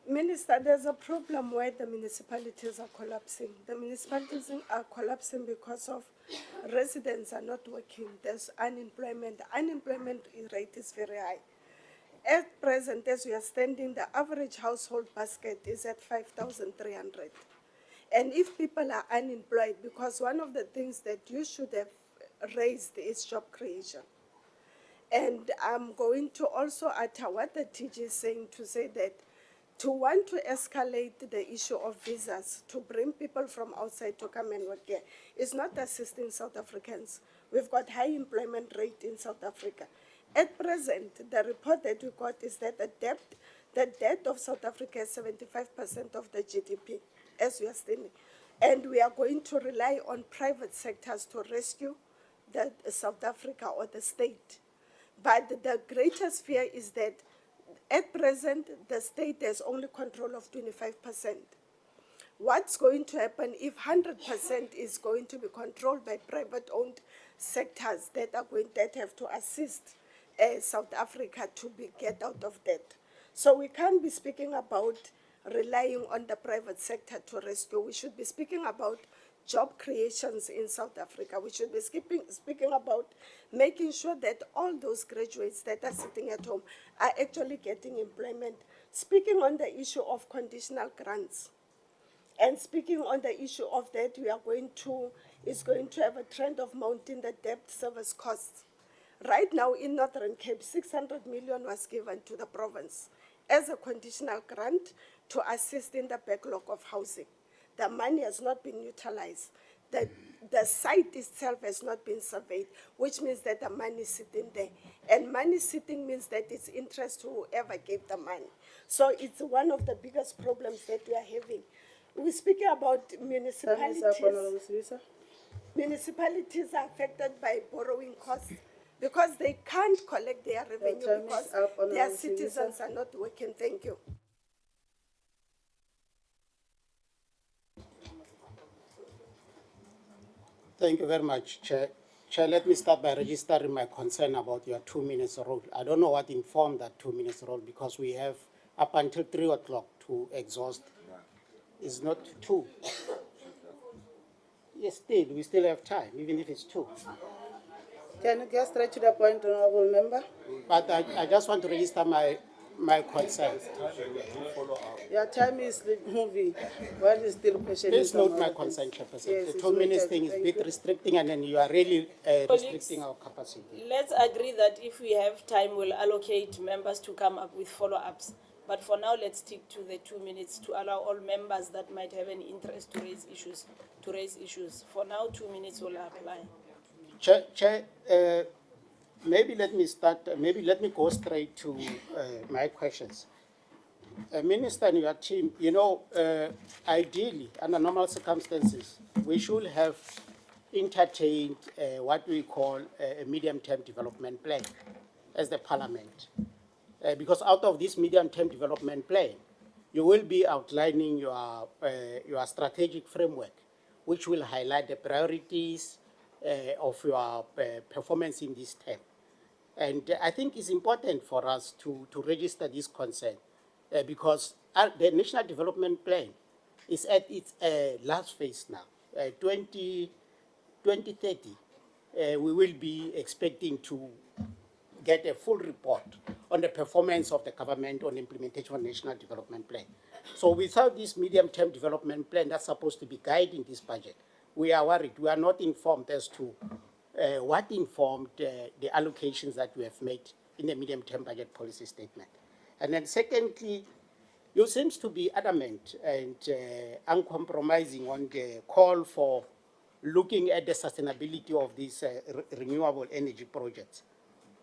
Minister, there's a problem where the municipalities are collapsing. The municipalities are collapsing because of residents are not working. There's unemployment. The unemployment rate is very high. At present, as we are standing, the average household basket is at 5,300. And if people are unemployed, because one of the things that you should have raised is job creation. And I'm going to also utter what the TG is saying, to say that to want to escalate the issue of visas, to bring people from outside to come and work here, is not assisting South Africans. We've got high employment rate in South Africa. At present, the report that we got is that the debt of South Africa is 75% of the GDP, as we are standing. And we are going to rely on private sectors to rescue the South Africa or the state. But the greatest fear is that at present, the state has only control of 25%. What's going to happen if 100% is going to be controlled by private-owned sectors that have to assist South Africa to get out of debt? So we can't be speaking about relying on the private sector to rescue. We should be speaking about job creations in South Africa. We should be speaking about making sure that all those graduates that are sitting at home are actually getting employment. Speaking on the issue of conditional grants, and speaking on the issue of that, is going to have a trend of mounting the debt service costs. Right now in Northern Cape, 600 million was given to the province as a conditional grant to assist in the backlog of housing. The money has not been utilized. The site itself has not been surveyed, which means that the money is sitting there. And money sitting means that it's interest to whoever gave the money. So it's one of the biggest problems that we are having. We're speaking about municipalities. Municipalities are affected by borrowing costs because they can't collect their revenue because their citizens are not working. Thank you. Thank you very much, Chair. Chair, let me start by registering my concern about your 2 minutes rule. I don't know what informed that 2 minutes rule, because we have up until 3 o'clock to exhaust. It's not 2. Yes, still, we still have time, even if it's 2. Can you get straight to the point, Honourable Member? But I just want to register my my concerns. Your time is moving. What is still questioning? Please note some my other concern, things? Chairperson. Yes, The it's 2 minutes noted. thing is a Thank bit you. restricting, and then you are really restricting our capacity. Let's agree that if we have time, we'll allocate members to come up with follow-ups. But for now, let's stick to the 2 minutes to allow all members that might have an interest to raise issues. For now, 2 minutes will apply. Chair, maybe let me start, maybe let me go straight to my questions. Minister and your team, you know, ideally, under normal circumstances, we should have entertained what we call a medium-term development plan as the parliament. Because out of this medium-term development plan, you will be outlining your strategic framework, which will highlight the priorities of your performance in this term. And I think it's important for us to register this concern because the National Development Plan is at its last phase now. 2030, we will be expecting to get a full report on the performance of the government on implementation of National Development Plan. So without this medium-term development plan that's supposed to be guiding this budget, we are worried. We are not informed as to what informed the allocations that we have made in the medium-term budget policy statement. And then secondly, you seems to be adamant and uncompromising on the call for looking at the sustainability of these renewable energy projects,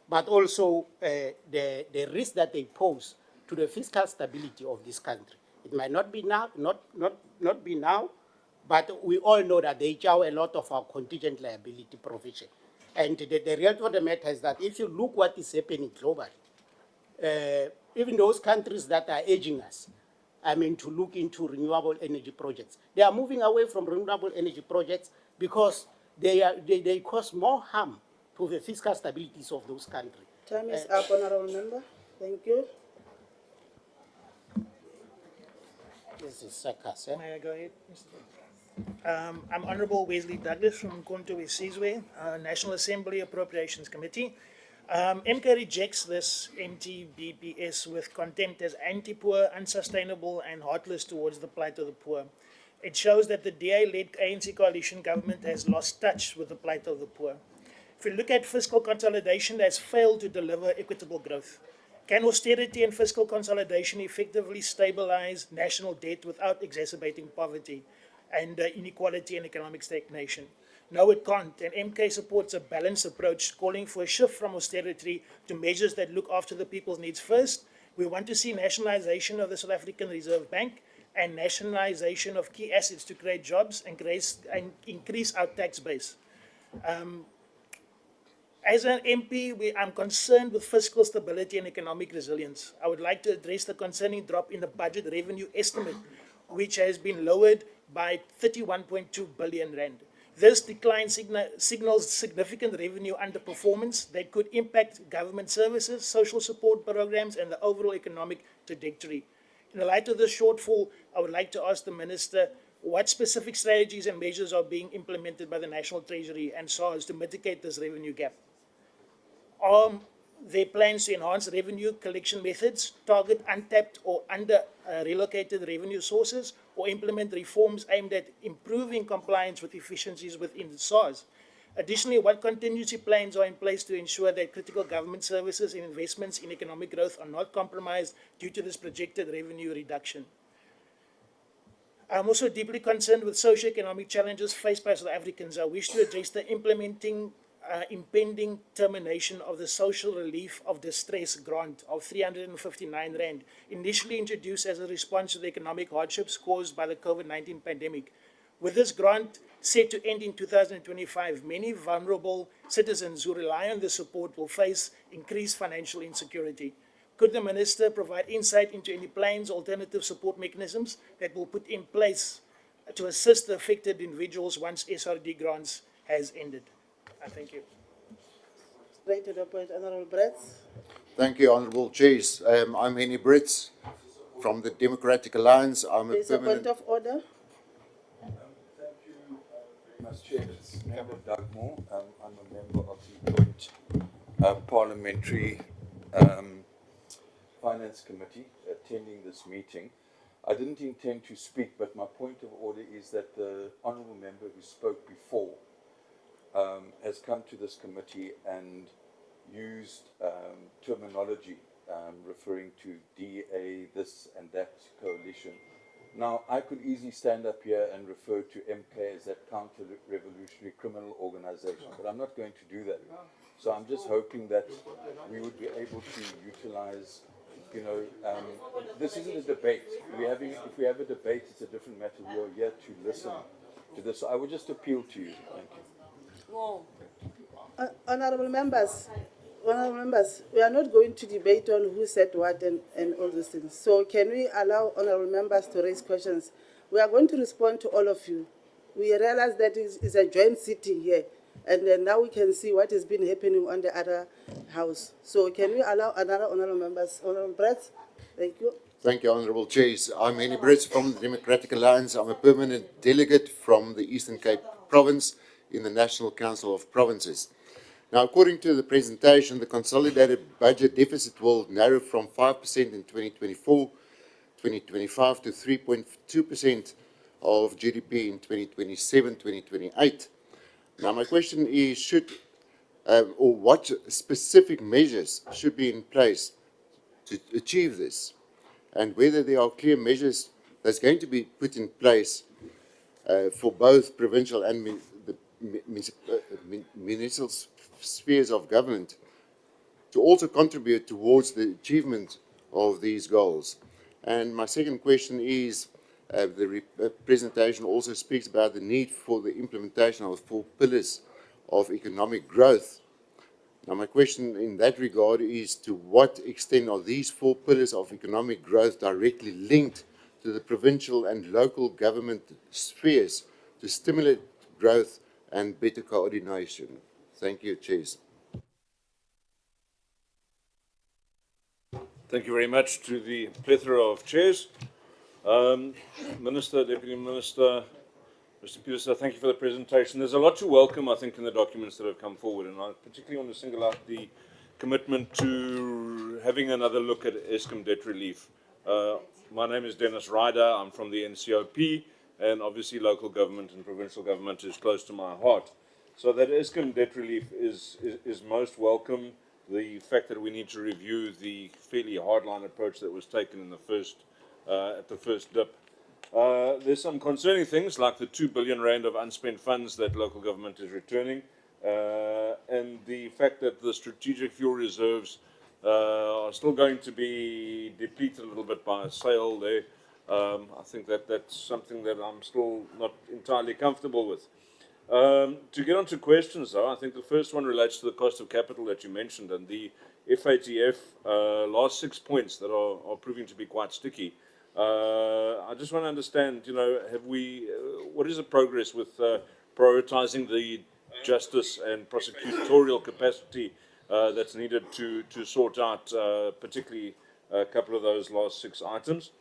but also the risk that they pose to the fiscal stability of this country. It might not be now, not be now, but we all know that they chow a lot of our contingent liability provision. And the reality of the matter is that if you look what is happening globally, even those countries that are urging us, I mean, to look into renewable energy projects, they are moving away from renewable energy projects because they cause more harm to the fiscal stabilities of those countries. Time is up, honorable member. Thank you. This is Sakas, eh? May I go ahead, Mr. I'm Honorable Wesley Douglas from Konto Sizwe, National Assembly Appropriations Committee. MK rejects this MTBPS with contempt as anti-poor, unsustainable, and heartless towards the plight of the poor. It shows that the DA-led ANC coalition government has lost touch with the plight of the poor. If you look at fiscal consolidation, it has failed to deliver equitable growth. Can austerity and fiscal consolidation effectively stabilize national debt without exacerbating poverty and inequality and economic stagnation? No, it can't. And MK supports a balanced approach, calling for a shift from austerity to measures that look after the people's needs first. We want to see nationalization of the South African Reserve Bank and nationalization of key assets to create jobs and increase our tax base. As an MP, I'm concerned with fiscal stability and economic resilience. I would like to address the concerning drop in the budget revenue estimate, which has been lowered by 31.2 billion rand. This decline signals significant revenue underperformance that could impact government services, social support programs, and the overall economic trajectory. In the light of this shortfall, I would like to ask the Minister what specific strategies and measures are being implemented by the National Treasury and SARS to mitigate this revenue gap. Are there plans to enhance revenue collection methods, target untapped or under-relocated revenue sources, or implement reforms aimed at improving compliance with efficiencies within SARS? Additionally, what contingency plans are in place to ensure that critical government services and investments in economic growth are not compromised due to this projected revenue reduction? I'm also deeply concerned with socio-economic challenges faced by South Africans. I wish to address the impending termination of the social relief of distress grant of 359 rand, initially introduced as a response to the economic hardships caused by the COVID-19 pandemic. With this grant set to end in 2025, many vulnerable citizens who rely on this support will face increased financial insecurity. Could the Minister provide insight into any plans, alternative support mechanisms that will put in place to assist the affected individuals once SRD grants has ended? Thank you. Straight to the point, Honorable Bretz. Thank you, Honourable Chairs. I'm Henny Brits from the Democratic Alliance. I'm a There's a permanent... point of order. Thank you very much, Chair. It's Member Doug Moore. I'm a member of the Joint Parliamentary Finance Committee attending this meeting. I didn't intend to speak, but my point of order is that the honourable member who spoke before has come to this committee and used terminology referring to DA, this and that coalition. Now, I could easily stand up here and refer to MK as that counter-revolutionary criminal organization, but I'm not going to do that. So I'm just hoping that we would be able to utilize, this isn't a debate. If we have a debate, it's a different matter. We are here to listen to this. So I would just appeal to you. Thank you. Honourable members, we are not going to debate on who said what and all those things. So can we allow honourable members to raise questions? We are going to respond to all of you. We realize that it's a joint sitting here, and then now we can see what has been happening on the other house. So can we allow another honourable members? Honourable Brett, thank you. Thank you, Honourable Chairs. I'm Henny Brits from the Democratic Alliance. I'm a permanent delegate from the Eastern Cape Province in the National Council of Provinces. Now, according to the presentation, the consolidated budget deficit will narrow from 5% in 2024-2025 to 3.2% of GDP in 2027-2028. Now, my question is, what specific measures should be in place to achieve this, and whether there are clear measures that's going to be put in place for both provincial and municipal spheres of government to also contribute towards the achievement of these goals. And my second question is, the presentation also speaks about the need for the implementation of 4 pillars of economic growth. Now, my question in that regard is, to what extent are these 4 pillars of economic growth directly linked to the provincial and local government spheres to stimulate growth and better coordination? Thank you, Chairs. Thank you very much to the plethora of chairs. Minister, Deputy Minister, Mr. Peterson, thank you for the presentation. There's a lot to welcome, I think, in the documents that have come forward, and I particularly want to single out the commitment to having another look at Eskom debt relief. My name is Dennis Ryder. I'm from the NCOP, and obviously local government and provincial government is close to my heart. So that Eskom debt relief is most welcome. The fact that we need to review the fairly hardline approach that was taken in the first at the first dip. There's some concerning things like the 2 billion rand of unspent funds that local government is returning, and the fact that the strategic fuel reserves are still going to be depleted a little bit by a sale there. I think that's something that I'm still not entirely comfortable with. To get on to questions, though, I think the first one relates to the cost of capital that you mentioned, and the FATF last 6 points that are proving to be quite sticky. I just want to understand, what is the progress with prioritizing the justice and prosecutorial capacity that's needed to sort out particularly a couple of those last 6 items?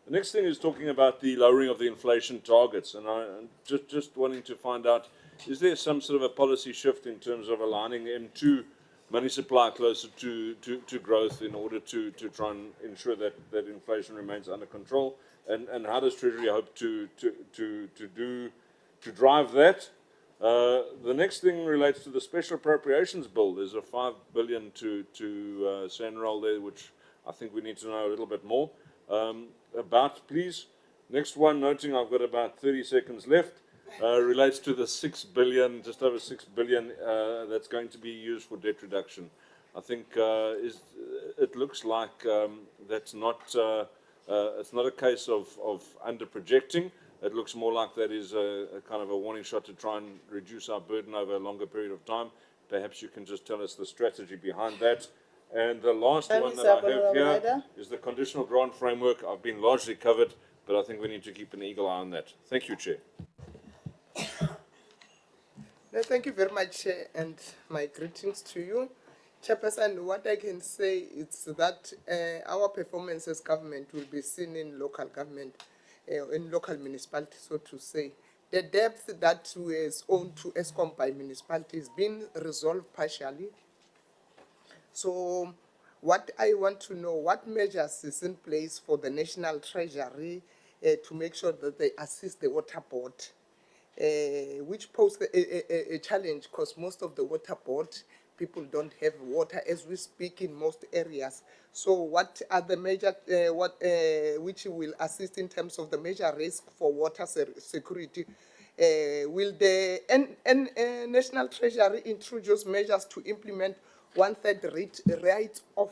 The next thing is talking about the lowering of the inflation targets, and I'm just wanting to find out, is there some sort of a policy shift in terms of aligning M2 money supply closer to growth in order to try and ensure that inflation remains under control, and how does Treasury hope to drive that? The next thing relates to the special appropriations bill. There's a 5 billion to Sanral there, which I think we need to know a little bit more about, please. Next one, noting I've got about 30 seconds left, relates to the 6 billion, just over 6 billion that's going to be used for debt reduction. I think it looks like that's not it's not a case of under projecting. It looks more like that is a kind of a warning shot to try and reduce our burden over a longer period of time. Perhaps you can just tell us the strategy behind that. And the last one that I have here is the conditional grant framework. I've been largely covered, but I think we need to keep an eagle eye on that. Thank you, Chair. No, thank you very much, Chair, and my greetings to you. Chairperson, what I can say is that our performance as government will be seen in local government, in local municipalities, so to say. The debt that is owed to Eskom by municipalities has been resolved partially. So What I want to know, what measures is in place for the National Treasury to make sure that they assist the water board, which pose a challenge because most of the water board people don't have water as we speak in most areas. So what are the major, which will assist in terms of the major risk for water security? Will the National Treasury introduce measures to implement one-third rate off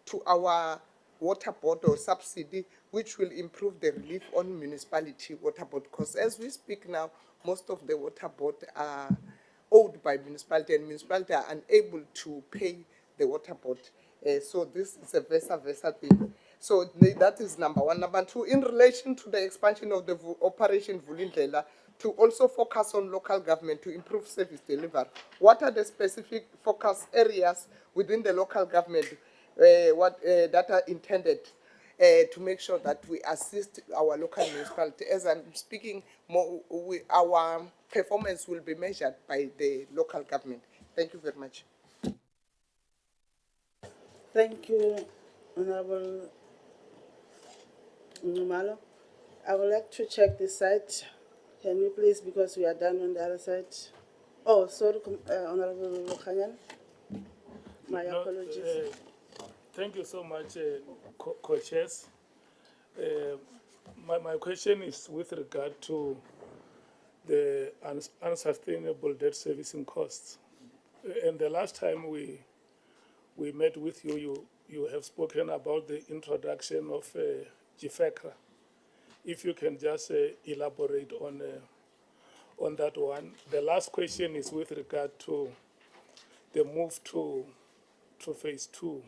to our water board or subsidy, which will improve the relief on municipality water board? Because as we speak now, most of the water board are owed by municipality, and municipality are unable to pay the water board. So this is a versa thing. So that is number one. Number two, in relation to the expansion of the Operation Vulindlela, to also focus on local government to improve service delivery. What are the specific focus areas within the local government that are intended to make sure that we assist our local municipality? As I'm speaking, our performance will be measured by the local government. Thank you very much. Thank you, Honorable Ngumalo. I would like to check this side. Can we please, because we are done on the other side. Oh, sorry, Honorable Lokhanyan. My apologies. Thank you so much, co-chairs. My question is with regard to the unsustainable debt servicing costs. And the last time we met with you, you have spoken about the introduction of GFECRA. If you can just elaborate on that one. The last question is with regard to the move to phase 2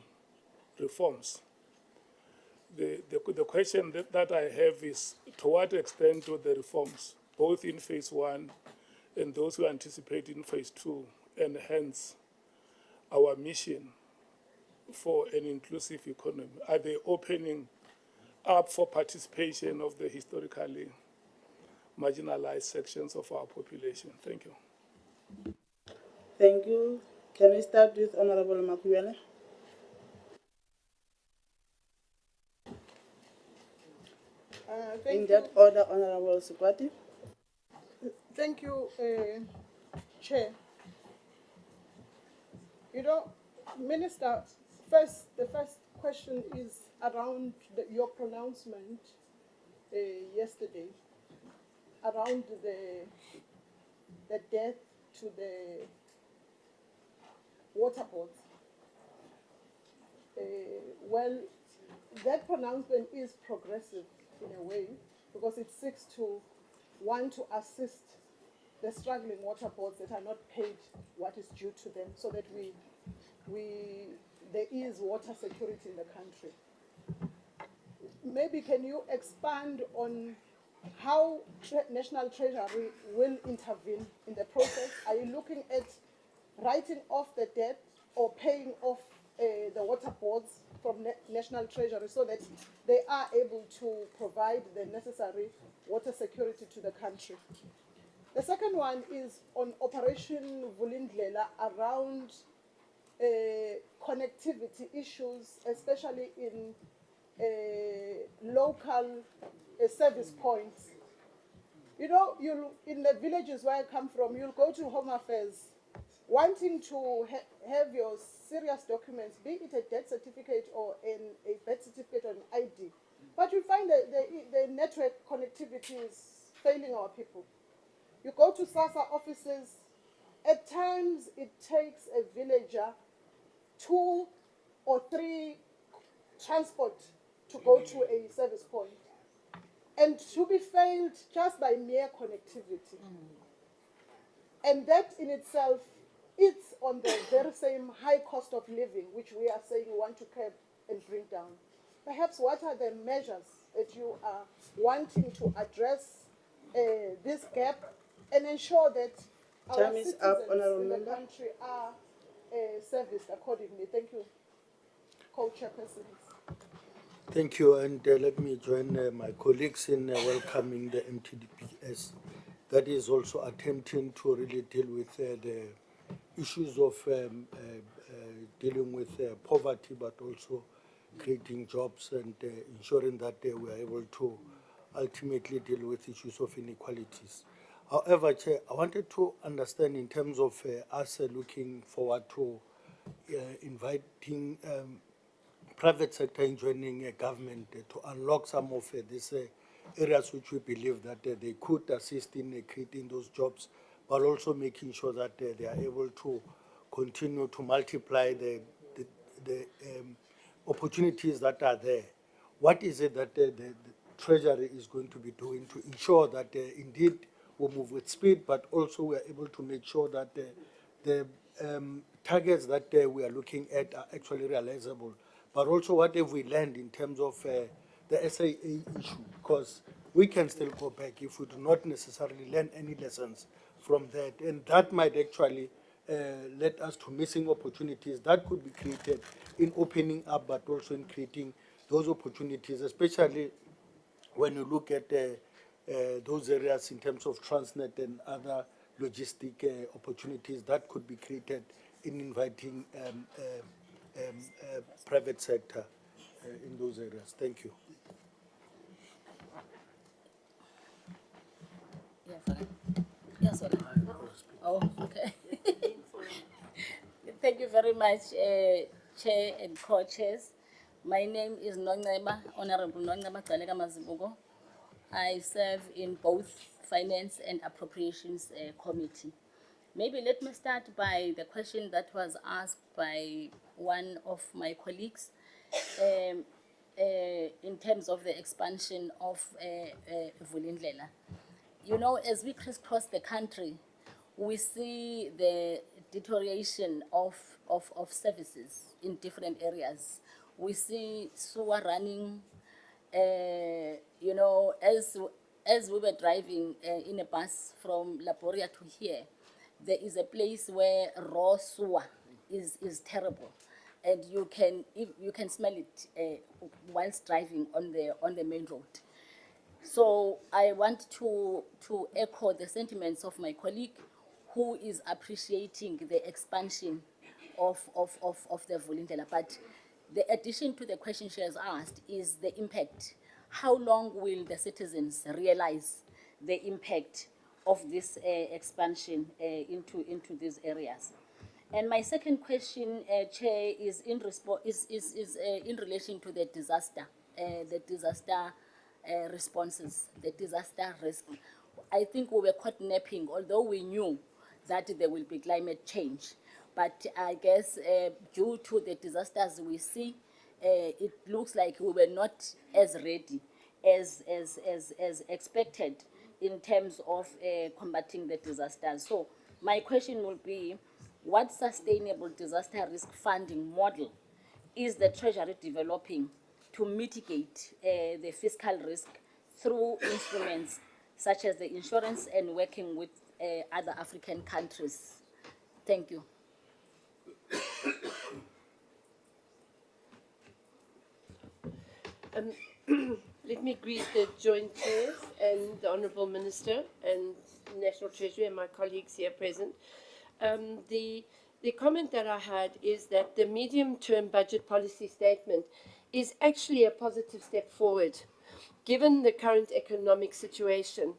reforms. The question that I have is, to what extent do the reforms, both in phase 1 and those who anticipate in phase 2, enhance our mission for an inclusive economy? Are they opening up for participation of the historically marginalized sections of our population? Thank you. Thank you. Can we start with Honorable Makuyane? In that order, Honorable Sukwati. Thank you, Chair. You know, Minister, the first question is around your pronouncement yesterday around the death to the water boards. Well, that pronouncement is progressive in a way because it seeks to assist the struggling water boards that are not paid what is due to them, so that there is water security in the country. Maybe can you expand on how National Treasury will intervene in the process? Are you looking at writing off the debt or paying off the water boards from National Treasury so that they are able to provide the necessary water security to the country? The second one is on Operation Vulindlela around connectivity issues, especially in local service points. You know, in the villages where I come from, you'll go to Home Affairs wanting to have your serious documents, be it a death certificate or a birth certificate or an ID. But you find that the network connectivity is failing our people. You go to SASSA offices, at times it takes a villager 2 or 3 transport to go to a service point, and to be failed just by mere connectivity. And that in itself, it's on the very same high cost of living, which we are saying we want to curb and bring down. Perhaps what are the measures that you are wanting to address this gap and ensure that our citizens in the country are serviced accordingly? Thank you, co-chairpersons. Thank you, and let me join my colleagues in welcoming the MTDPS that is also attempting to really deal with the issues of dealing with poverty, but also creating jobs and ensuring that we are able to ultimately deal with issues of inequalities. However, Chair, I wanted to understand in terms of us looking forward to inviting private sector in joining government to unlock some of these areas which we believe that they could assist in creating those jobs, but also making sure that they are able to continue to multiply the opportunities that are there. What is it that the Treasury is going to be doing to ensure that indeed we move with speed, but also we are able to make sure that the targets that we are looking at are actually realizable? But also, what have we learned in terms of the SAA issue? Because we can still go back if we do not necessarily learn any lessons from that. And that might actually lead us to missing opportunities that could be created in opening up, but also in creating those opportunities, especially when you look at those areas in terms of Transnet and other logistic opportunities that could be created in inviting private sector in those areas. Thank you. Yes, sir. Oh, okay. Thank you very much, Chair and co-chairs. My name is Nongema, Honorable Nongema Tsalega Mazibuko. I serve in both Finance and Appropriations Committee. Maybe let me start by the question that was asked by one of my colleagues in terms of the expansion of Vulindlela. You know, as we crisscross the country, we see the deterioration of services in different areas. We see sewer running, you know, as we were driving in a bus from Laboria to here, there is a place where raw sewer is terrible, and you can smell it whilst driving on the main road. So I want to echo the sentiments of my colleague, who is appreciating the expansion of the Vulindlela. But the addition to the question she has asked is the impact. How long will the citizens realize the impact of this expansion into these areas? And my second question, Chair, is in relation to the disaster responses, the disaster risk. I think we were caught napping, although we knew that there will be climate change. But I guess due to the disasters we see, it looks like we were not as ready as expected in terms of combating the disasters. So my question will be, what sustainable disaster risk funding model is the Treasury developing to mitigate the fiscal risk through instruments such as the insurance and working with other African countries? Thank you. Let me greet the Joint Chairs and the Honourable Minister and National Treasury and my colleagues here present. The comment that I had is that the medium-term budget policy statement is actually a positive step forward, given the current economic situation,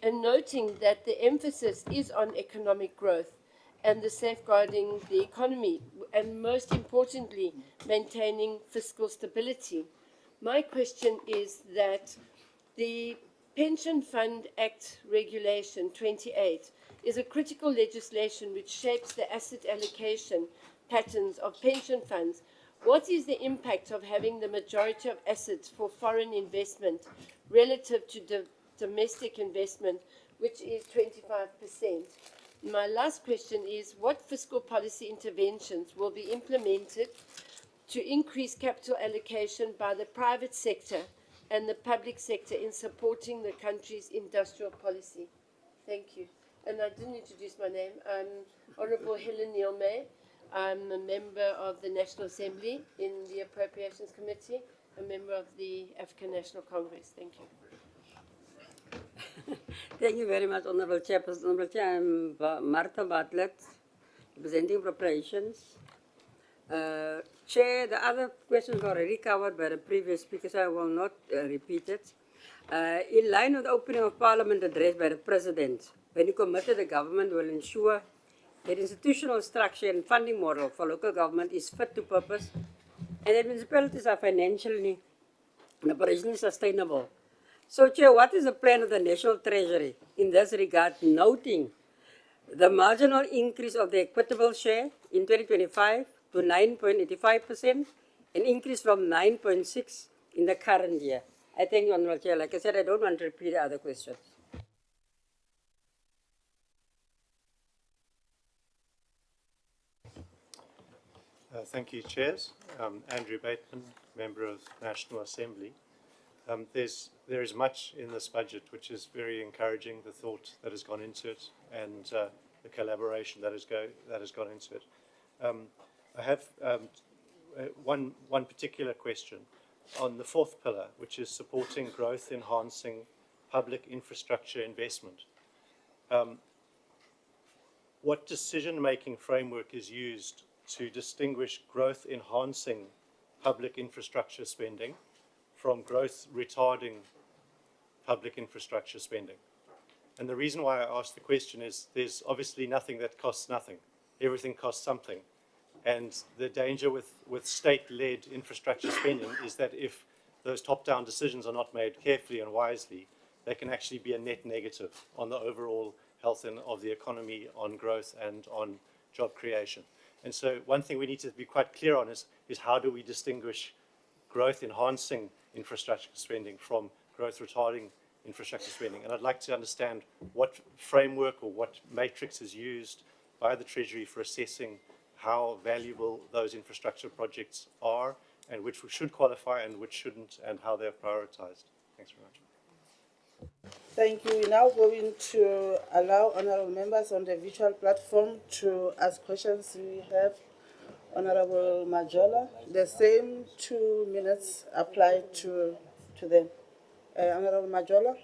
and noting that the emphasis is on economic growth and the safeguarding the economy, and most importantly, maintaining fiscal stability. My question is that the Pension Fund Act Regulation 28 is a critical legislation which shapes the asset allocation patterns of pension funds. What is the impact of having the majority of assets for foreign investment relative to domestic investment, which is 25%? My last question is, what fiscal policy interventions will be implemented to increase capital allocation by the private sector and the public sector in supporting the country's industrial policy? Thank you. And I didn't introduce my name. I'm Honourable Helen Neal-May. I'm a member of the National Assembly in the Appropriations Committee, a member of the African National Congress. Thank you. Thank you very much, Honourable Chairperson. Honourable Chair, I'm Martha Bartlett, representing Appropriations. Chair, the other questions were already covered by the previous speakers. I will not repeat it. In line with the opening of Parliament address by the President, when he committed the government will ensure that institutional structure and funding model for local government is fit to purpose and that municipalities are financially and operationally sustainable. So, Chair, what is the plan of the National Treasury in this regard, noting the marginal increase of the equitable share in 2025 to 9.85%, an increase from 9.6% in the current year? I thank you, Honourable Chair. Like I said, I don't want to repeat the other questions. Thank you, Chairs. Andrew Bateman, Member of National Assembly. There is much in this budget which is very encouraging, the thought that has gone into it and the collaboration that has gone into it. I have one particular question on the fourth pillar, which is supporting growth, enhancing public infrastructure investment. What decision-making framework is used to distinguish growth enhancing public infrastructure spending from growth retarding public infrastructure spending? And the reason why I ask the question is there's obviously nothing that costs nothing. Everything costs something. And the danger with state-led infrastructure spending is that if those top-down decisions are not made carefully and wisely, they can actually be a net negative on the overall health of the economy, on growth and on job creation. And so one thing we need to be quite clear on is how do we distinguish growth enhancing infrastructure spending from growth retarding infrastructure spending? And I'd like to understand what framework or what matrix is used by the Treasury for assessing how valuable those infrastructure projects are and which should qualify and which shouldn't, and how they're prioritized. Thanks very much. Thank you. We're now going to allow honourable members on the virtual platform to ask questions. We have Honourable Majola. The same 2 minutes apply to them. Honourable Majola.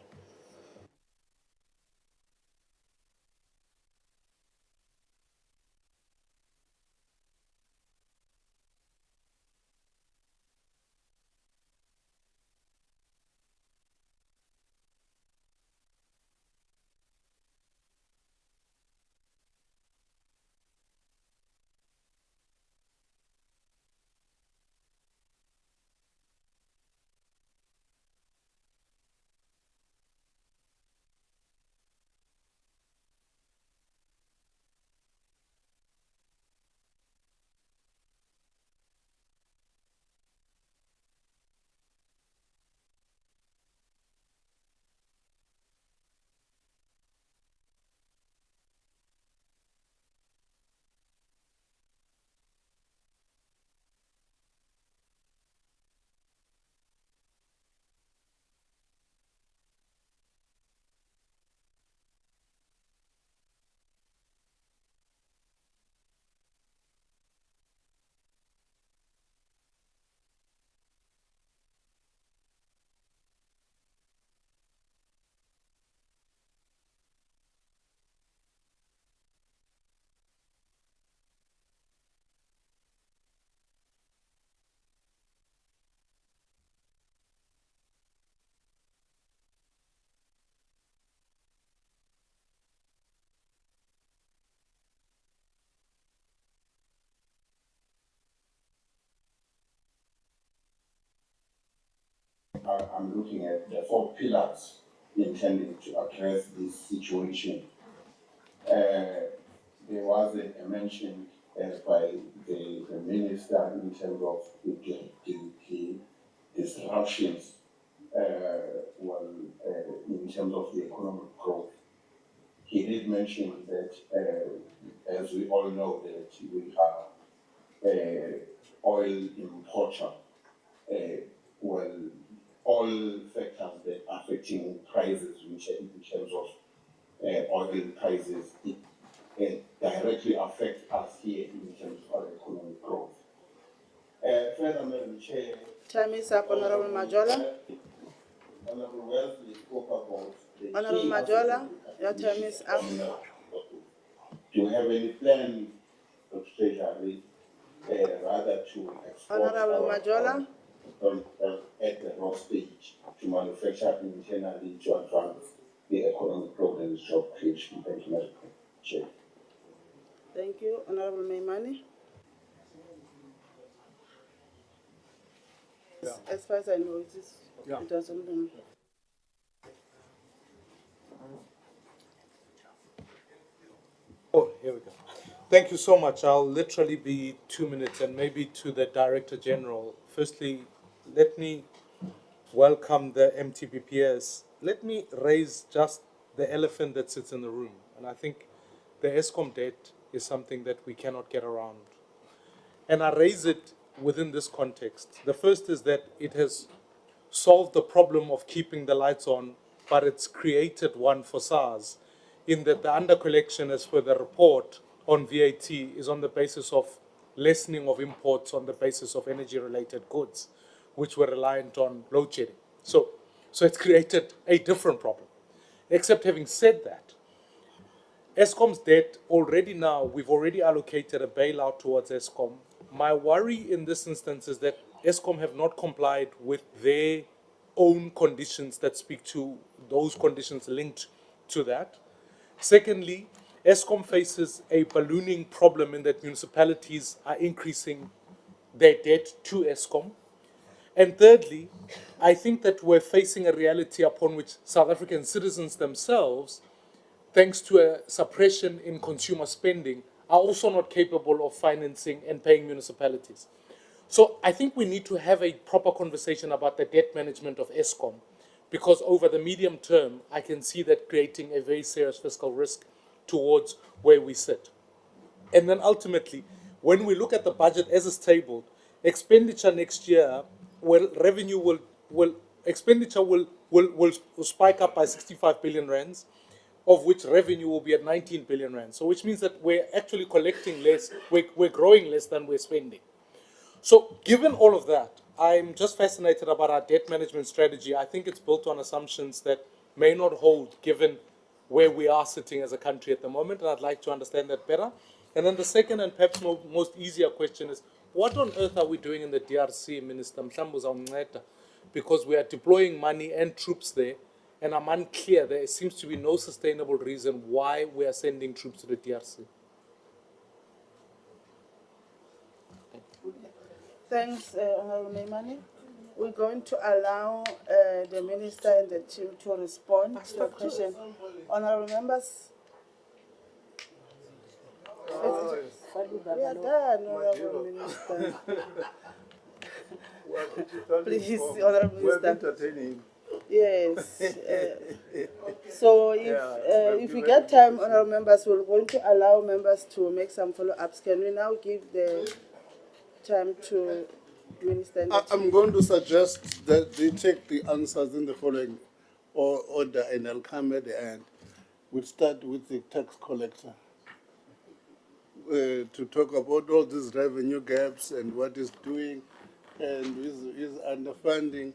I'm looking at the 4 pillars intending to address this situation. There was a mention by the minister in terms of the disruptions in terms of the economic growth. He did mention that, as we all know, that we are oil importer. All factors that are affecting prices, which in terms of oil prices, it directly affect us here in terms of our economic growth. Further, Madam Chair. Time is up, Honourable Majola. Honourable Wellesley spoke about the Honourable Majola, your time is up. Do you have any plan, Dr. Treasury, rather to export Honorable our Majola. oil at the raw stage to manufacture internally to advance the economic progress job creation. Thank you, Madam Chair. Thank you. Honorable Maimani. As far as I know, it doesn't mean. Oh, here we go. Thank you so much. I'll literally be 2 minutes, and maybe to the Director General. Firstly, let me welcome the MTPPS. Let me raise just the elephant that sits in the room. And I think the ESCOM debt is something that we cannot get around. And I raise it within this context. The first is that it has solved the problem of keeping the lights on, but it's created one for SARS, in that the under-collection, as per the report on VAT, is on the basis of lessening of imports on the basis of energy-related goods, which were reliant on load shedding. So it's created a different problem. Except having said that, ESCOM's debt already now, we've already allocated a bailout towards ESCOM. My worry in this instance is that ESCOM have not complied with their own conditions that speak to those conditions linked to that. Secondly, ESCOM faces a ballooning problem in that municipalities are increasing their debt to ESCOM. And thirdly, I think that we're facing a reality upon which South African citizens themselves, thanks to a suppression in consumer spending, are also not capable of financing and paying municipalities. So I think we need to have a proper conversation about the debt management of ESCOM, because over the medium term, I can see that creating a very serious fiscal risk towards where we sit. And then ultimately, when we look at the budget as it's tabled, expenditure next year, revenue will spike up by 65 billion rands, of which revenue will be at 19 billion rands. So which means that we're actually collecting less, we're growing less than we're spending. So given all of that, I'm just fascinated about our debt management strategy. I think it's built on assumptions that may not hold given where we are sitting as a country at the moment, and I'd like to understand that better. And then the second and perhaps most easier question is, what on earth are we doing in the DRC, Minister Mhlambu? Because we are deploying money and troops there, and I'm unclear. There seems to be no sustainable reason why we are sending troops to the DRC. Thanks, Honorable Maimani. We're going to allow the Minister and the team to respond to the question. Honorable members. We are done, Honorable Minister. Please, Honorable Minister. Yes. So if we get time, Honorable members, we're going to allow members to make some follow-ups. Can we now give the time to Minister? I'm going to suggest that they take the answers in the following order, and I'll come at the end. We'll start with the tax collector to talk about all these revenue gaps and what he's doing and his underfunding.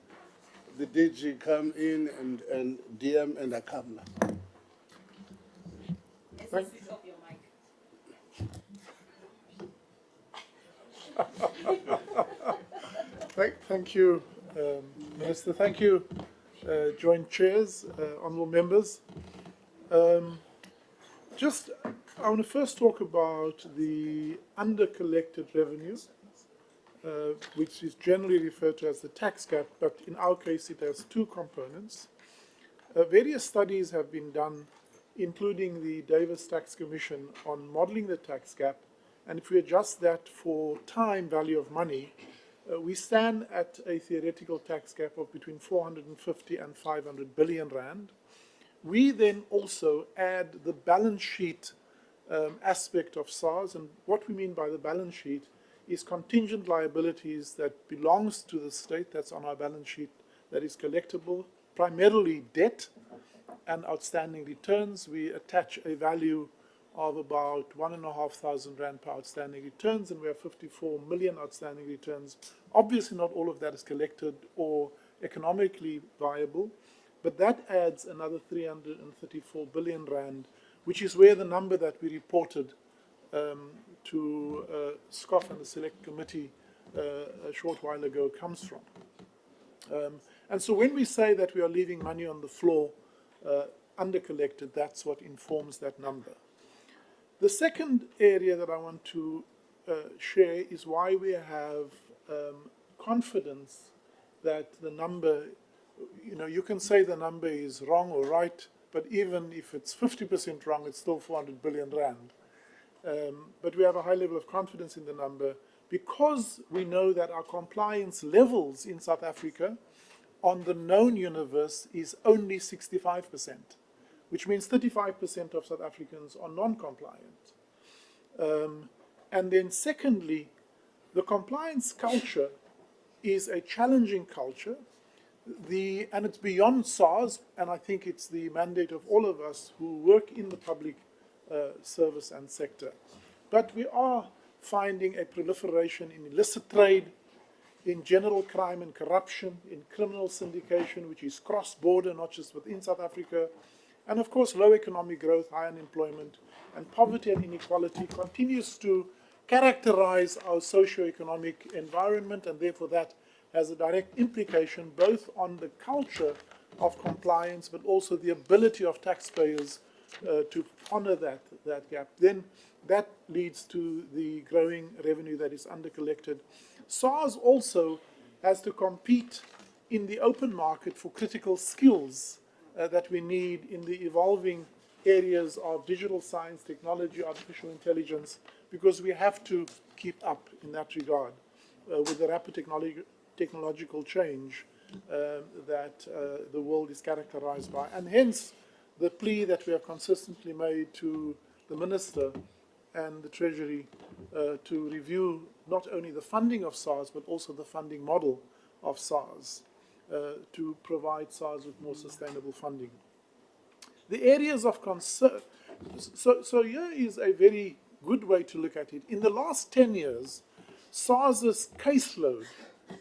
The DG come in and DM and Akamla. Thank you, Minister. Thank you, Joint Chairs, honourable members. I want to first talk about the under-collected revenue, which is generally referred to as the tax gap, but in our case it has two components. Various studies have been done, including the Davis Tax Commission, on modelling the tax gap, and if we adjust that for time value of money, we stand at a theoretical tax gap of between 450 and 500 billion rand. We then also add the balance sheet aspect of SARS, and what we mean by the balance sheet is contingent liabilities that belongs to the state, that's on our balance sheet, that is collectible, primarily debt and outstanding returns. We attach a value of about 1,500 rand per outstanding returns, and we have 54 million outstanding returns. Obviously not all of that is collected or economically viable, but that adds another 334 billion rand, which is where the number that we reported to SCOF and the Select Committee a short while ago comes from. And so when we say that we are leaving money on the floor under-collected, that's what informs that number. The second area that I want to share is why we have confidence that the number, you can say the number is wrong or right, but even if it's 50% wrong, it's still 400 billion rand. But we have a high level of confidence in the number because we know that our compliance levels in South Africa on the known universe is only 65%, which means 35% of South Africans are non-compliant. And then secondly, the compliance culture is a challenging culture, and it's beyond SARS, and I think it's the mandate of all of us who work in the public service and sector. But we are finding a proliferation in illicit trade, in general crime and corruption, in criminal syndication, which is cross-border, not just within South Africa, and of course low economic growth, high unemployment, and poverty and inequality continues to characterize our socio-economic environment, and therefore that has a direct implication both on the culture of compliance, but also the ability of taxpayers to honor that gap. Then that leads to the growing revenue that is under-collected. SARS also has to compete in the open market for critical skills that we need in the evolving areas of digital science, technology, artificial intelligence, because we have to keep up in that regard with the rapid technological change that the world is characterized by. And hence, the plea that we have consistently made to the Minister and the Treasury to review not only the funding of SARS, but also the funding model of SARS to provide SARS with more sustainable funding. The areas of concern, so here is a very good way to look at it. In the last 10 years, SARS's caseload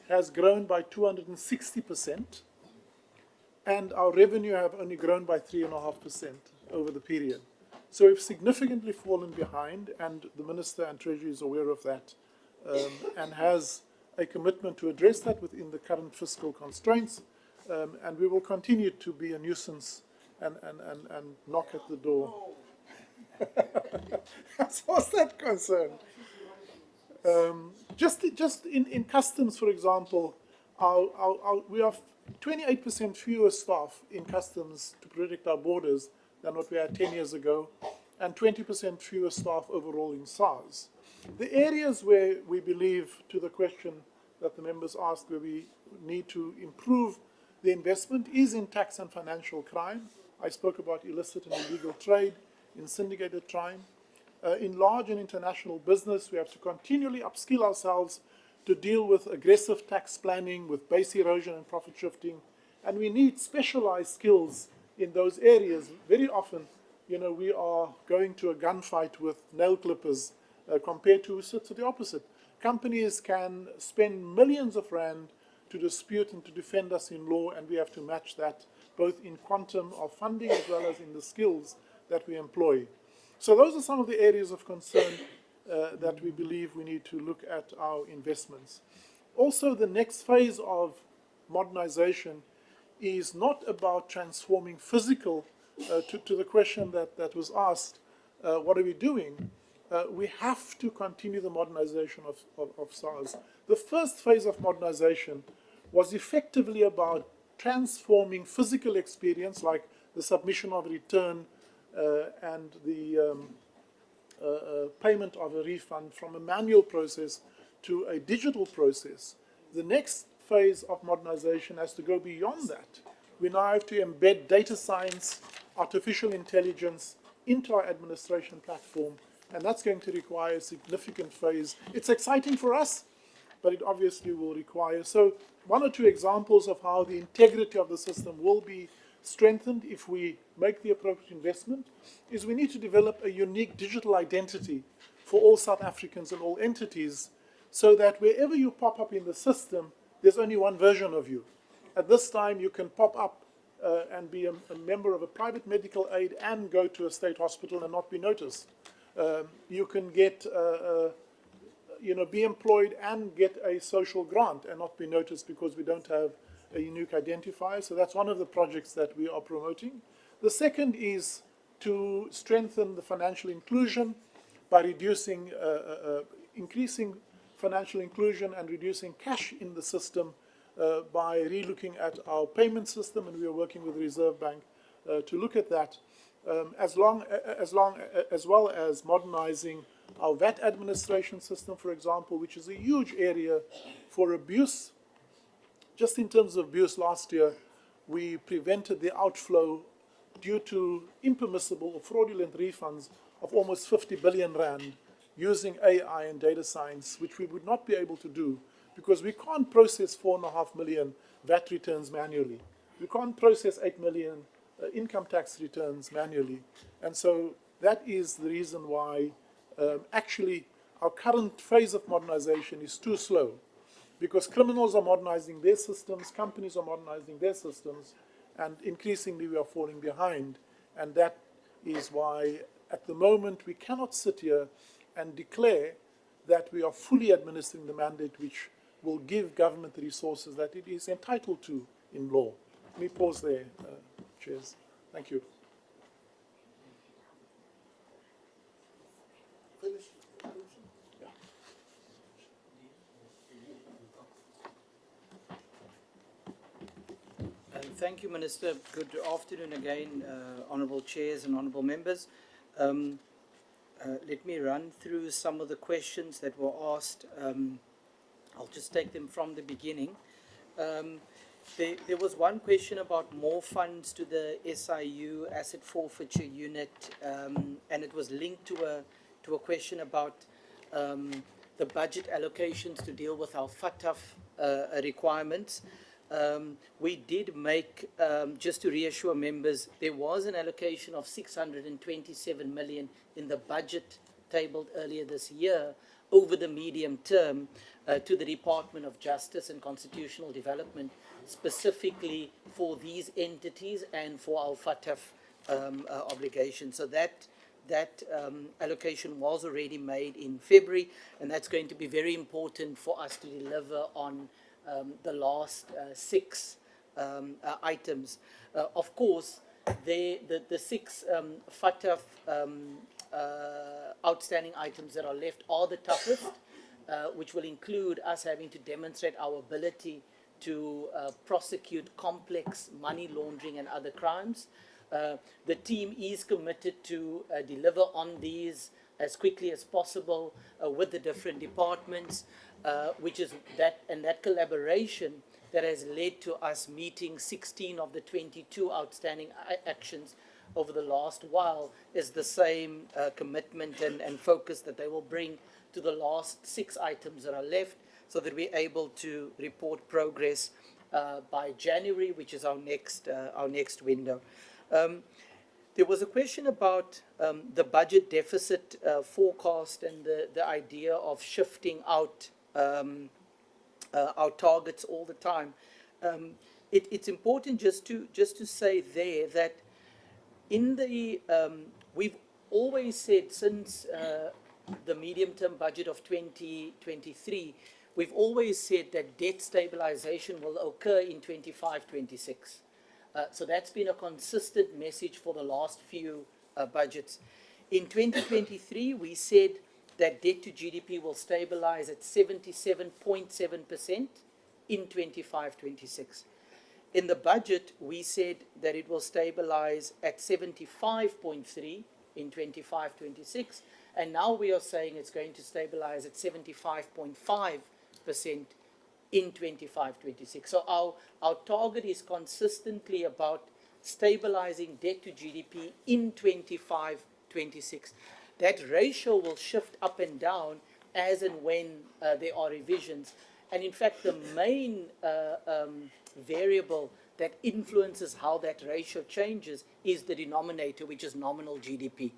has grown by 260%, and our revenue have only grown by 3.5% over the period. So we've significantly fallen behind, and the Minister and Treasury is aware of that and has a commitment to address that within the current fiscal constraints, and we will continue to be a nuisance and knock at the door. As far as that concerned. Just in customs, for example, we have 28% fewer staff in customs to protect our borders than what we had 10 years ago, and 20% fewer staff overall in SARS. The areas where we believe, to the question that the members asked, where we need to improve the investment is in tax and financial crime. I spoke about illicit and illegal trade, in syndicated crime. In large and international business, we have to continually upskill ourselves to deal with aggressive tax planning, with base erosion and profit shifting, and we need specialized skills in those areas. Very often, we are going to a gunfight with nail clippers compared to the opposite. Companies can spend millions of rand to dispute and to defend us in law, and we have to match that both in quantum of funding as well as in the skills that we employ. So those are some of the areas of concern that we believe we need to look at our investments. Also, the next phase of modernization is not about transforming physical, to the question that was asked, what are we doing? We have to continue the modernization of SARS. The first phase of modernization was effectively about transforming physical experience, like the submission of a return and the payment of a refund, from a manual process to a digital process. The next phase of modernization has to go beyond that. We now have to embed data science, artificial intelligence into our administration platform, and that's going to require a significant phase. It's exciting for us, but it obviously will require. So one or two examples of how the integrity of the system will be strengthened if we make the appropriate investment is we need to develop a unique digital identity for all South Africans and all entities, so that wherever you pop up in the system, there's only one version of you. At this time, you can pop up and be a member of a private medical aid and go to a state hospital and not be noticed. You can get, be employed and get a social grant and not be noticed because we don't have a unique identifier. So that's one of the projects that we are promoting. The second is to strengthen the financial inclusion by reducing, increasing financial inclusion and reducing cash in the system by relooking at our payment system, and we are working with the Reserve Bank to look at that, as well as modernizing our VAT administration system, for example, which is a huge area for abuse. Just in terms of abuse, last year, we prevented the outflow due to impermissible or fraudulent refunds of almost 50 billion rand using AI and data science, which we would not be able to do because we can't process 4.5 million VAT returns manually. We can't process 8 million income tax returns manually. And so that is the reason why actually our current phase of modernization is too slow, because criminals are modernizing their systems, companies are modernizing their systems, and increasingly we are falling behind. And that is why at the moment we cannot sit here and declare that we are fully administering the mandate which will give government the resources that it is entitled to in law. Let me pause there, Chairs. Thank you. Thank you, Minister. Good afternoon again, honourable chairs and honourable members. Let me run through some of the questions that were asked. I'll just take them from the beginning. There was one question about more funds to the SIU asset forfeiture unit, and it was linked to a question about the budget allocations to deal with our FATF requirements. We did make, just to reassure members, there was an allocation of 627 million in the budget tabled earlier this year over the medium term to the Department of Justice and Constitutional Development, specifically for these entities and for our FATF obligations. So that allocation was already made in February, and that's going to be very important for us to deliver on the last 6 items. Of course, the 6 FATF outstanding items that are left are the toughest, which will include us having to demonstrate our ability to prosecute complex money laundering and other crimes. The team is committed to deliver on these as quickly as possible with the different departments, which is that collaboration that has led to us meeting 16 of the 22 outstanding actions over the last while is the same commitment and focus that they will bring to the last 6 items that are left, so that we're able to report progress by January, which is our next window. There was a question about the budget deficit forecast and the idea of shifting out our targets all the time. It's important just to say there that in the we've always said since the medium-term budget of 2023, we've always said that debt stabilization will occur in 25-26. So that's been a consistent message for the last few budgets. In 2023, we said that debt to GDP will stabilize at 77.7% in 25-26. In the budget, we said that it will stabilize at 75.3 in 25-26, and now we are saying it's going to stabilize at 75.5% in 25-26. So our target is consistently about stabilizing debt to GDP in 25-26. That ratio will shift up and down as and when there are revisions. And in fact, the main variable that influences how that ratio changes is the denominator, which is nominal GDP.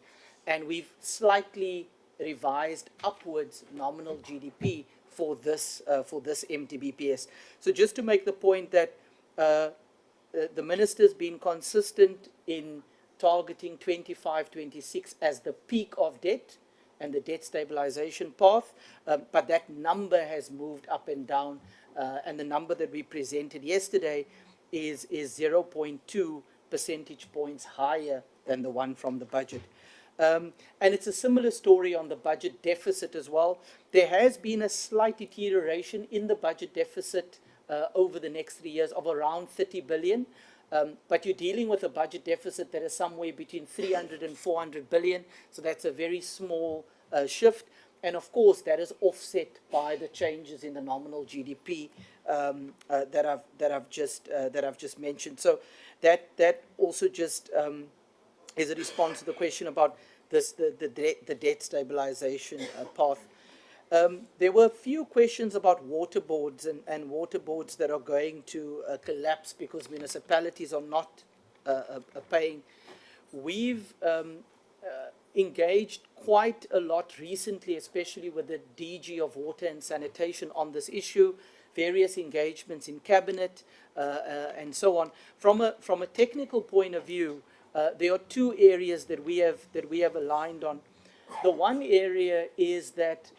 And we've slightly revised upwards nominal GDP for this MTBPS. So just to make the point that the minister's been consistent in targeting 25-26 as the peak of debt, and the debt stabilization path, but that number has moved up and down, and the number that we presented yesterday is 0.2 percentage points higher than the one from the budget. And it's a similar story on the budget deficit as well. There has been a slight deterioration in the budget deficit over the next 3 years of around 30 billion. But you're dealing with a budget deficit that is somewhere between 300 and 400 billion. So that's a very small shift. And of course, that is offset by the changes in the nominal GDP that I've just mentioned. So that also just is a response to the question about the debt stabilization path. There were a few questions about water boards and water boards that are going to collapse because municipalities are not paying. We've engaged quite a lot recently, especially with the DG of Water and Sanitation on this issue, various engagements in cabinet and so on. From a technical point of view, there are two areas that we have aligned on. The one area is that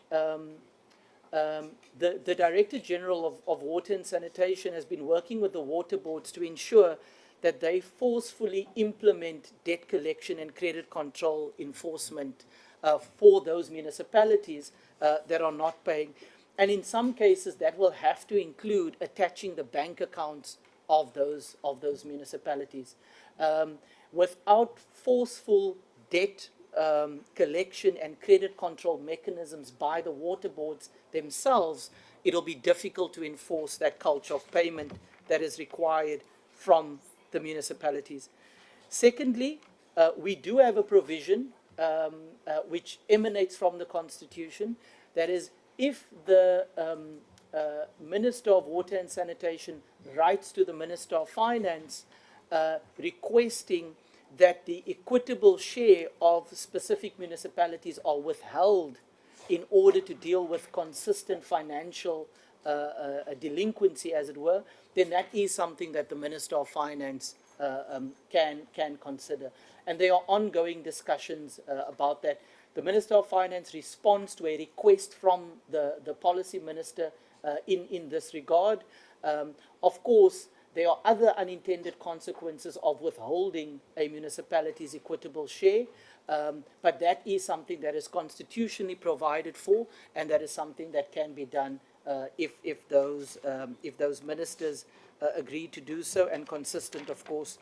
the Director General of Water and Sanitation has been working with the water boards to ensure that they forcefully implement debt collection and credit control enforcement for those municipalities that are not paying. And in some cases, that will have to include attaching the bank accounts of those municipalities. Without forceful debt collection and credit control mechanisms by the water boards themselves, it'll be difficult to enforce that culture of payment that is required from the municipalities. Secondly, we do have a provision which emanates from the Constitution, that is, if the Minister of Water and Sanitation writes to the Minister of Finance requesting that the equitable share of specific municipalities are withheld in order to deal with consistent financial delinquency, as it were, then that is something that the Minister of Finance can consider. And there are ongoing discussions about that. The Minister of Finance responds to a request from the Policy Minister in this regard. Of course, there are other unintended consequences of withholding a municipality's equitable share, but that is something that is constitutionally provided for, and that is something that can be done if those ministers agree to do so, and consistent, of course,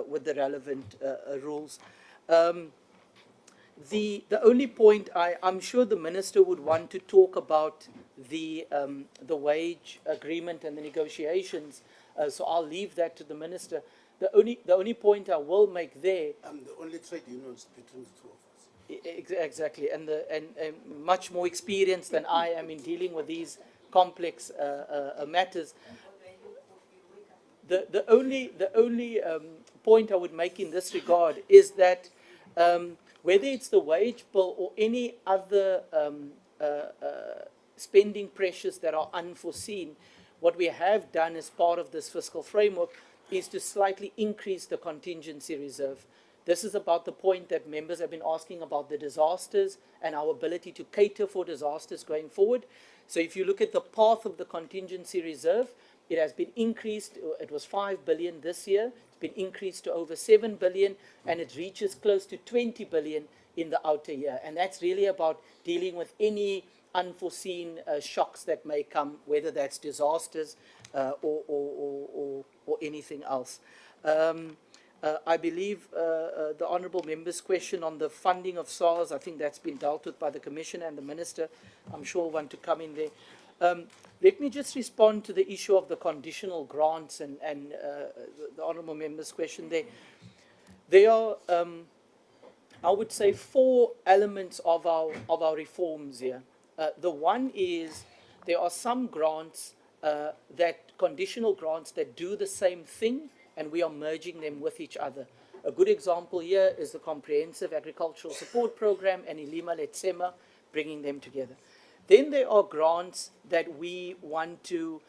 with the relevant rules. The only point I'm sure the minister would want to talk about the wage agreement and the negotiations. So I'll leave that to the minister. The only point I will make there. I'm the only trade unions between the two of us. Exactly, and much more experienced than I am in dealing with these complex matters. The only point I would make in this regard is that whether it's the wage bill or any other spending pressures that are unforeseen, what we have done as part of this fiscal framework is to slightly increase the contingency reserve. This is about the point that members have been asking about the disasters and our ability to cater for disasters going forward. So if you look at the path of the contingency reserve, it has been increased. It was 5 billion this year. It's been increased to over 7 billion, and it reaches close to 20 billion in the outer year. And that's really about dealing with any unforeseen shocks that may come, whether that's disasters or anything else. I believe the honourable member's question on the funding of SARS, I think that's been dealt with by the Commission, and the Minister, I'm sure, will want to come in there. Let me just respond to the issue of the conditional grants and the honourable member's question there. There are, I would say, 4 elements of our reforms here. The one is there are some grants, conditional grants that do the same thing, and we are merging them with each other. A good example here is the Comprehensive Agricultural Support Program and Ilima Letsema, bringing them together. Then there are grants that we want to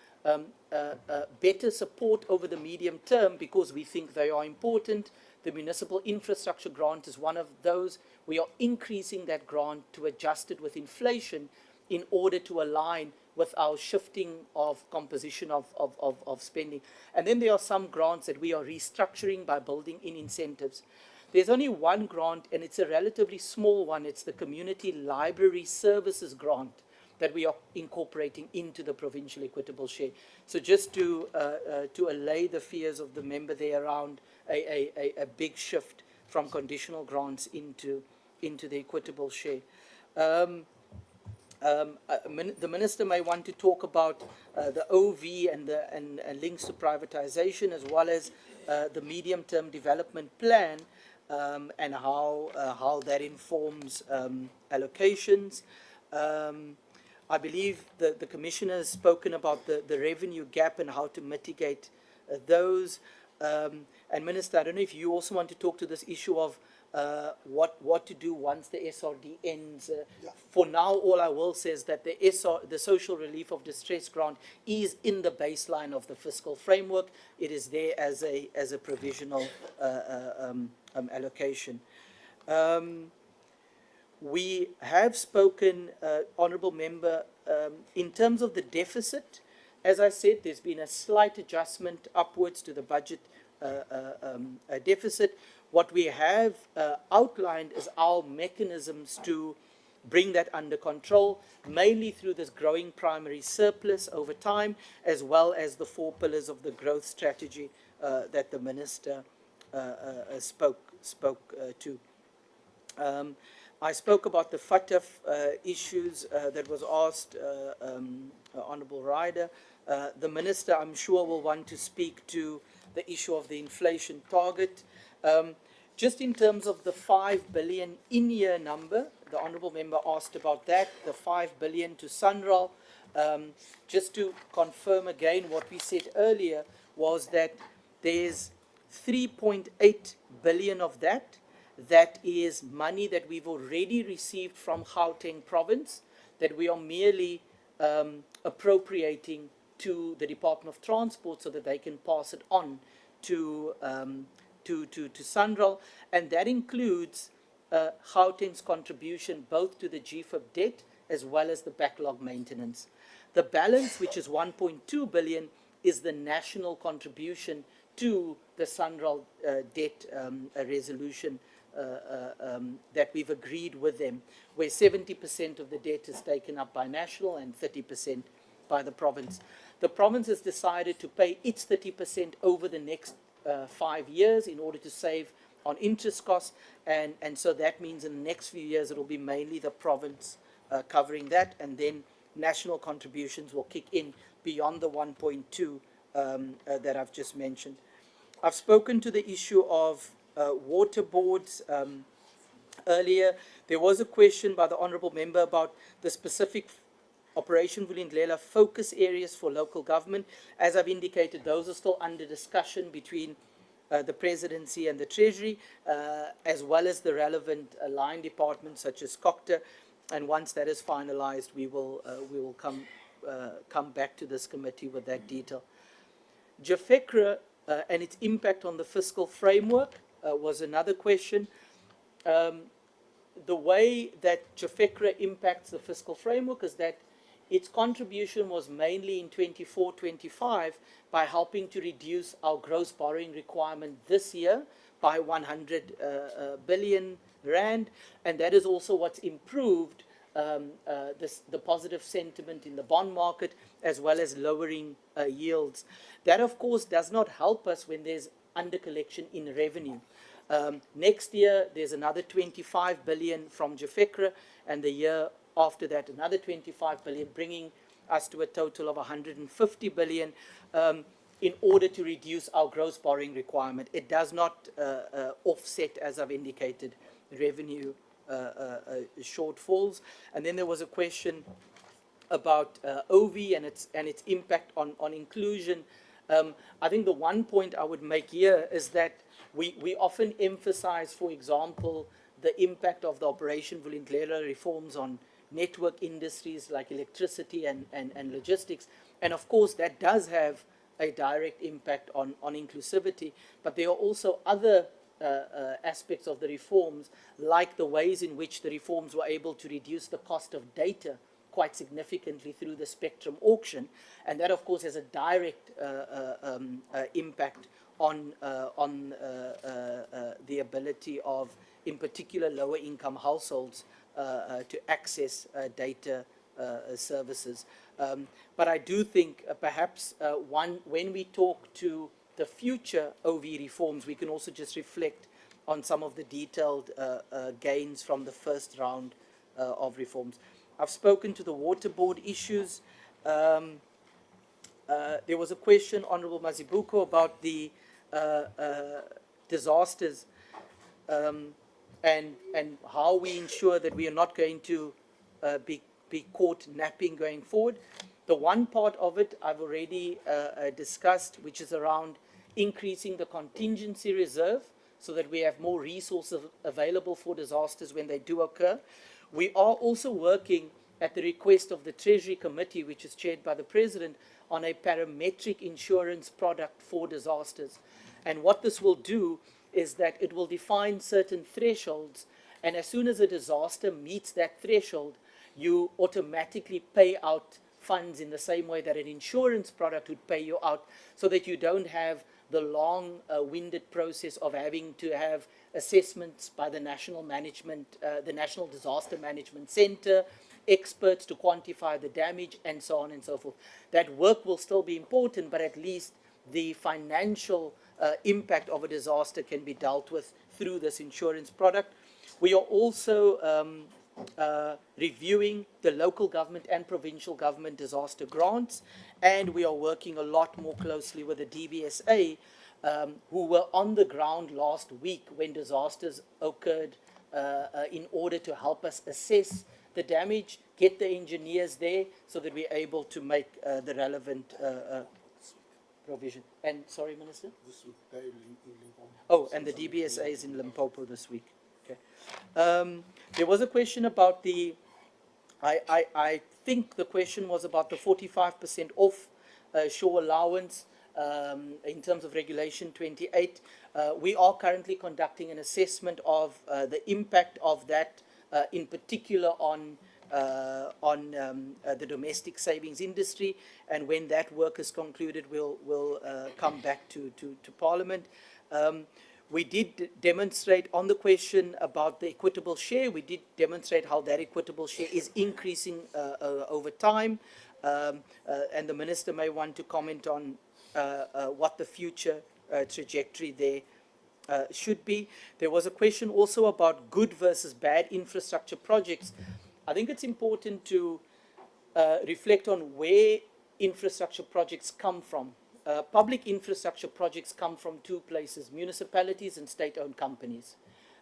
better support over the medium term because we think they are important. The municipal infrastructure grant is one of those. We are increasing that grant to adjust it with inflation in order to align with our shifting of composition of spending. And then there are some grants that we are restructuring by building in incentives. There's only one grant, and it's a relatively small one. It's the Community Library Services Grant that we are incorporating into the provincial equitable share. So just to allay the fears of the member there around a big shift from conditional grants into the equitable share. The minister may want to talk about the OV and links to privatization, as well as the medium-term development plan, and how that informs allocations. I believe the Commissioner has spoken about the revenue gap and how to mitigate those. And Minister, I don't know if you also want to talk to this issue of what to do once the SRD ends. For now, all I will say is that the Social Relief of Distress Grant is in the baseline of the fiscal framework. It is there as a provisional allocation. We have spoken, Honourable Member, in terms of the deficit. As I said, there's been a slight adjustment upwards to the budget deficit. What we have outlined is our mechanisms to bring that under control, mainly through this growing primary surplus over time, as well as the 4 pillars of the growth strategy that the Minister spoke to. I spoke about the FATF issues that was asked, Honourable Ryder. The Minister, I'm sure, will want to speak to the issue of the inflation target. Just in terms of the 5 billion in-year number, the Honourable Member asked about that, the 5 billion to SANRAL. Just to confirm again what we said earlier was that there's 3.8 billion of that is money that we've already received from Gauteng province, that we are merely appropriating to the Department of Transport so that they can pass it on to SANRAL, and that includes Gauteng's contribution both to the GFIP debt as well as the backlog maintenance. The balance, which is 1.2 billion, is the national contribution to the SANRAL debt resolution that we've agreed with them, where 70% of the debt is taken up by national and 30% by the province. The province has decided to pay its 30% over the next 5 years in order to save on interest costs, and so that means in the next few years it will be mainly the province covering that, and then national contributions will kick in beyond the 1.2 that I've just mentioned. I've spoken to the issue of water boards earlier. There was a question by the Honourable Member about the specific Operation Vulindlela focus areas for local government. As I've indicated, those are still under discussion between the Presidency and the Treasury, as well as the relevant line departments such as COCTA. And once that is finalised, we will come back to this committee with that detail. JFECRA and its impact on the fiscal framework was another question. The way that JFECRA impacts the fiscal framework is that its contribution was mainly in 24-25 by helping to reduce our gross borrowing requirement this year by 100 billion rand, and that is also what's improved the positive sentiment in the bond market, as well as lowering yields. That, of course, does not help us when there's under-collection in revenue. Next year, there's another 25 billion from JFECRA, and the year after that, another 25 billion, bringing us to a total of 150 billion in order to reduce our gross borrowing requirement. It does not offset, as I've indicated, revenue shortfalls. And then there was a question about OV and its impact on inclusion. I think the one point I would make here is that we often emphasize, for example, the impact of the Operation Vulindlela reforms on network industries like electricity and logistics. And of course, that does have a direct impact on inclusivity, but there are also other aspects of the reforms, like the ways in which the reforms were able to reduce the cost of data quite significantly through the spectrum auction, and that of course has a direct impact on the ability of, in particular, lower income households to access data services. But I do think perhaps when we talk to the future OV reforms, we can also just reflect on some of the detailed gains from the first round of reforms. I've spoken to the water board issues. There was a question, Honourable Mazibuko, about the disasters and how we ensure that we are not going to be caught napping going forward. The one part of it I've already discussed, which is around increasing the contingency reserve so that we have more resources available for disasters when they do occur. We are also working at the request of the Treasury Committee, which is chaired by the President, on a parametric insurance product for disasters. And what this will do is that it will define certain thresholds, and as soon as a disaster meets that threshold, you automatically pay out funds in the same way that an insurance product would pay you out, so that you don't have the long-winded process of having to have assessments by the National Disaster Management Center, experts to quantify the damage, and so on and so forth. That work will still be important, but at least the financial impact of a disaster can be dealt with through this insurance product. We are also reviewing the local government and provincial government disaster grants, and we are working a lot more closely with the DBSA, who were on the ground last week when disasters occurred, in order to help us assess the damage, get the engineers there so that we're able to make the relevant provision. And sorry, Minister? Oh, and the DBSA is in Limpopo this week. Okay. There was a question about the, I think the question was about the 45% off shore allowance in terms of Regulation 28. We are currently conducting an assessment of the impact of that, in particular on the domestic savings industry, and when that work is concluded, we'll come back to Parliament. We did demonstrate on the question about the equitable share, we did demonstrate how that equitable share is increasing over time, and the Minister may want to comment on what the future trajectory there should be. There was a question also about good versus bad infrastructure projects. I think it's important to reflect on where infrastructure projects come from. Public infrastructure projects come from two places: municipalities and state-owned companies.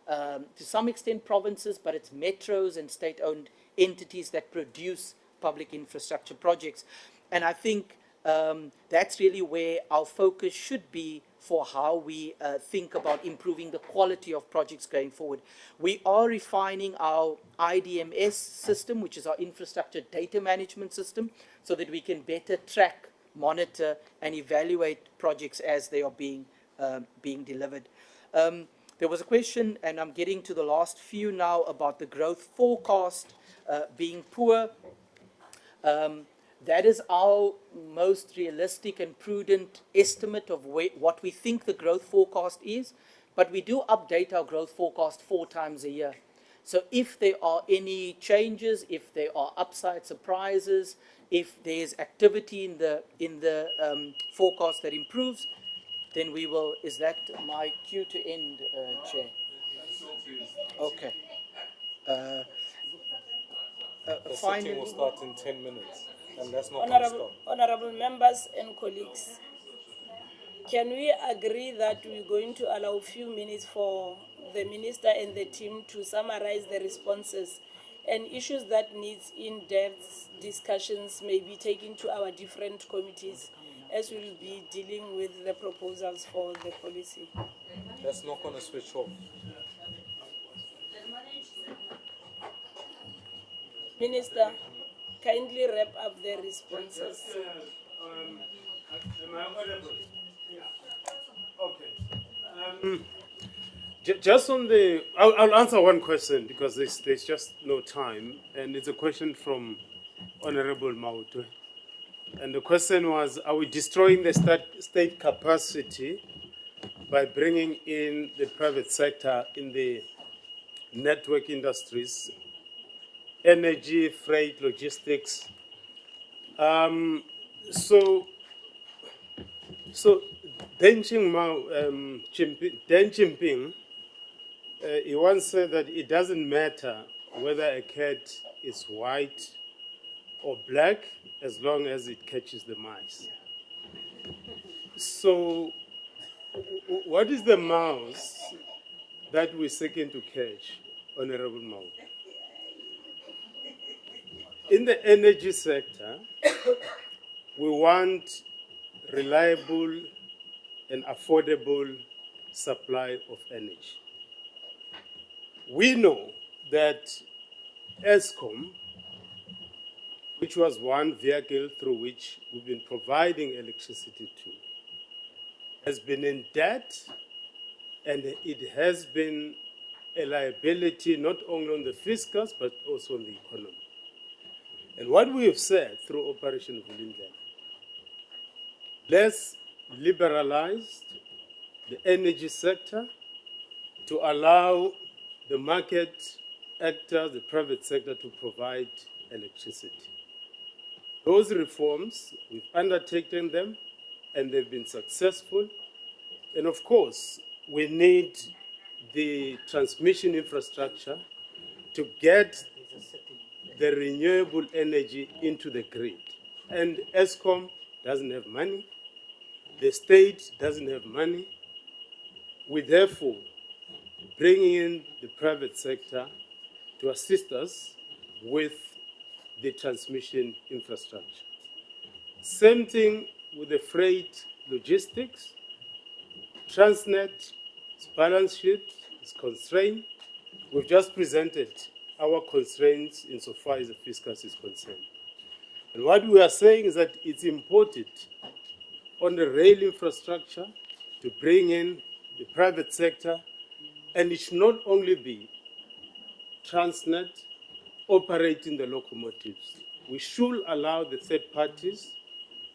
To some extent provinces, but it's metros and state-owned entities that produce public infrastructure projects. And I think that's really where our focus should be for how we think about improving the quality of projects going forward. We are refining our IDMS system, which is our infrastructure data management system, so that we can better track, monitor, and evaluate projects as they are being delivered. There was a question, and I'm getting to the last few now, about the growth forecast being poor. That is our most realistic and prudent estimate of what we think the growth forecast is, but we do update our growth forecast 4 times a year. So if there are any changes, if there are upside surprises, if there's activity in the forecast that improves, then we will. Is that my cue to end, Chair? Okay. The sitting will start in 10 minutes, and that's not Honorable members and colleagues, can we agree that we're going to allow a few minutes for the Minister and the team to summarize the responses, and issues that needs in-depth discussions may be taken to our different committees, as we'll be dealing with the proposals for the policy? That's not going to switch off. Minister, kindly wrap up the responses. Am I audible? Okay. Just on the, I'll answer one question because there's just no time, and it's a question from Honorable Mautwe. And the question was, are we destroying the state capacity by bringing in the private sector in the network industries, energy, freight, logistics? So Deng Xiaoping, he once said that it doesn't matter whether a cat is white or black as long as it catches the mice. So what is the mouse that we're seeking to catch, Honorable Mao? In the energy sector, we want reliable and affordable supply of energy. We know that ESCOM, which was one vehicle through which we've been providing electricity to, has been in debt, and it has been a liability not only on the fiscus but also on the economy. And what we have said through Operation Vulindlela, let's liberalize the energy sector to allow the market actors, the private sector, to provide electricity. Those reforms, we've undertaken them, and they've been successful. And of course, we need the transmission infrastructure to get the renewable energy into the grid. And ESCOM doesn't have money. The state doesn't have money. We therefore bring in the private sector to assist us with the transmission infrastructure. Same thing with the freight logistics. Transnet's balance sheet is constrained. We've just presented our constraints insofar as the fiscus is concerned. And what we are saying is that it's important on the rail infrastructure to bring in the private sector, and it should not only be Transnet operating the locomotives. We should allow the third parties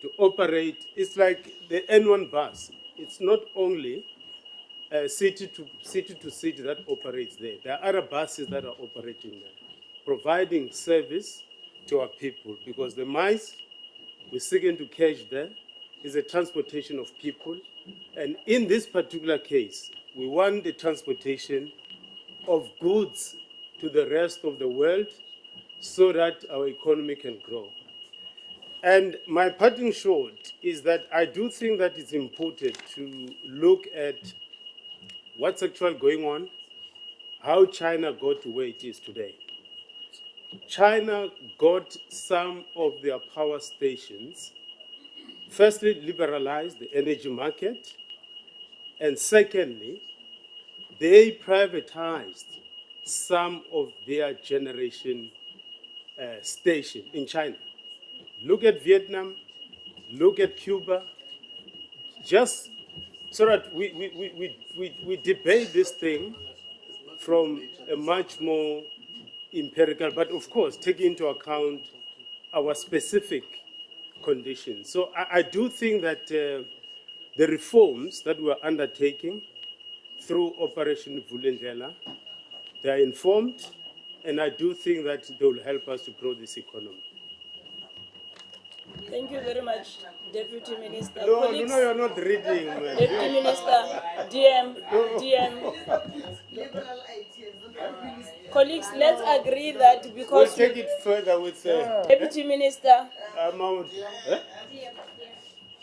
to operate. It's like the N1 bus. It's not only city to city that operates there. There are other buses that are operating there, providing service to our people, because the mice we're seeking to catch there is a transportation of people. And in this particular case, we want the transportation of goods to the rest of the world so that our economy can grow. And my parting shot is that I do think that it's important to look at what's actually going on, how China got to where it is today. China got some of their power stations, firstly, liberalized the energy market, and secondly, they privatized some of their generation station in China. Look at Vietnam, look at Cuba, just so that we debate this thing from a much more empirical, but of course, taking into account our specific conditions. So I do think that the reforms that we're undertaking through Operation Vulindlela, they are informed, and I do think that they will help us to grow this economy. Thank you very much, Deputy Minister. No, Colleagues, no, you're not reading. Deputy Minister, DM. Colleagues, let's agree that because we'll take it further with Deputy Minister. Amount.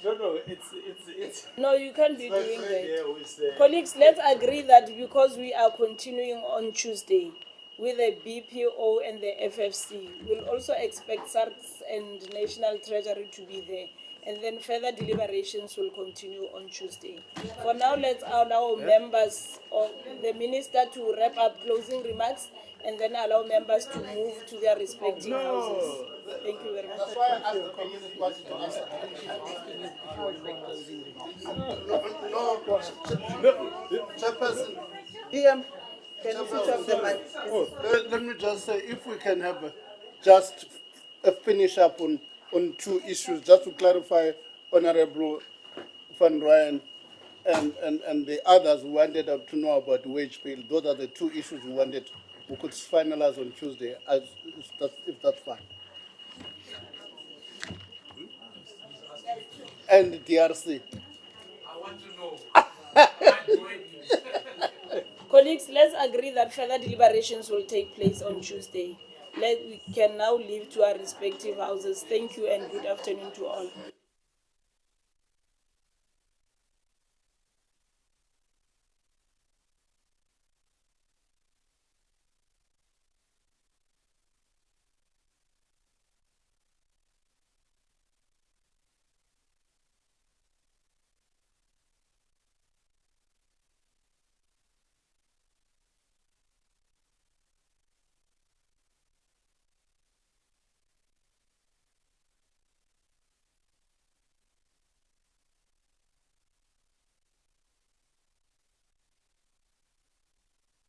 No, it's. No, you can't be doing that. Colleagues, let's agree that because we are continuing on Tuesday with the BPO and the FFC, we'll also expect SARS and National Treasury to be there. and then further deliberations will continue on Tuesday. For now, let's allow members of the minister to wrap up closing remarks and then allow members to move to their respective houses. Thank you very much. That's why I asked the communist party to answer. No, Chairperson. DM, can you switch off the mic? Oh, let me just say, if we can have just a finish up on two issues, just to clarify, Honorable Van Ryan and the others who wanted to know about the wage bill. Those are the two issues we could finalize on Tuesday, if that's fine. And the DRC. I want to know. Colleagues, let's agree that further deliberations will take place on Tuesday. We can now leave to our respective houses. Thank you and good afternoon to all.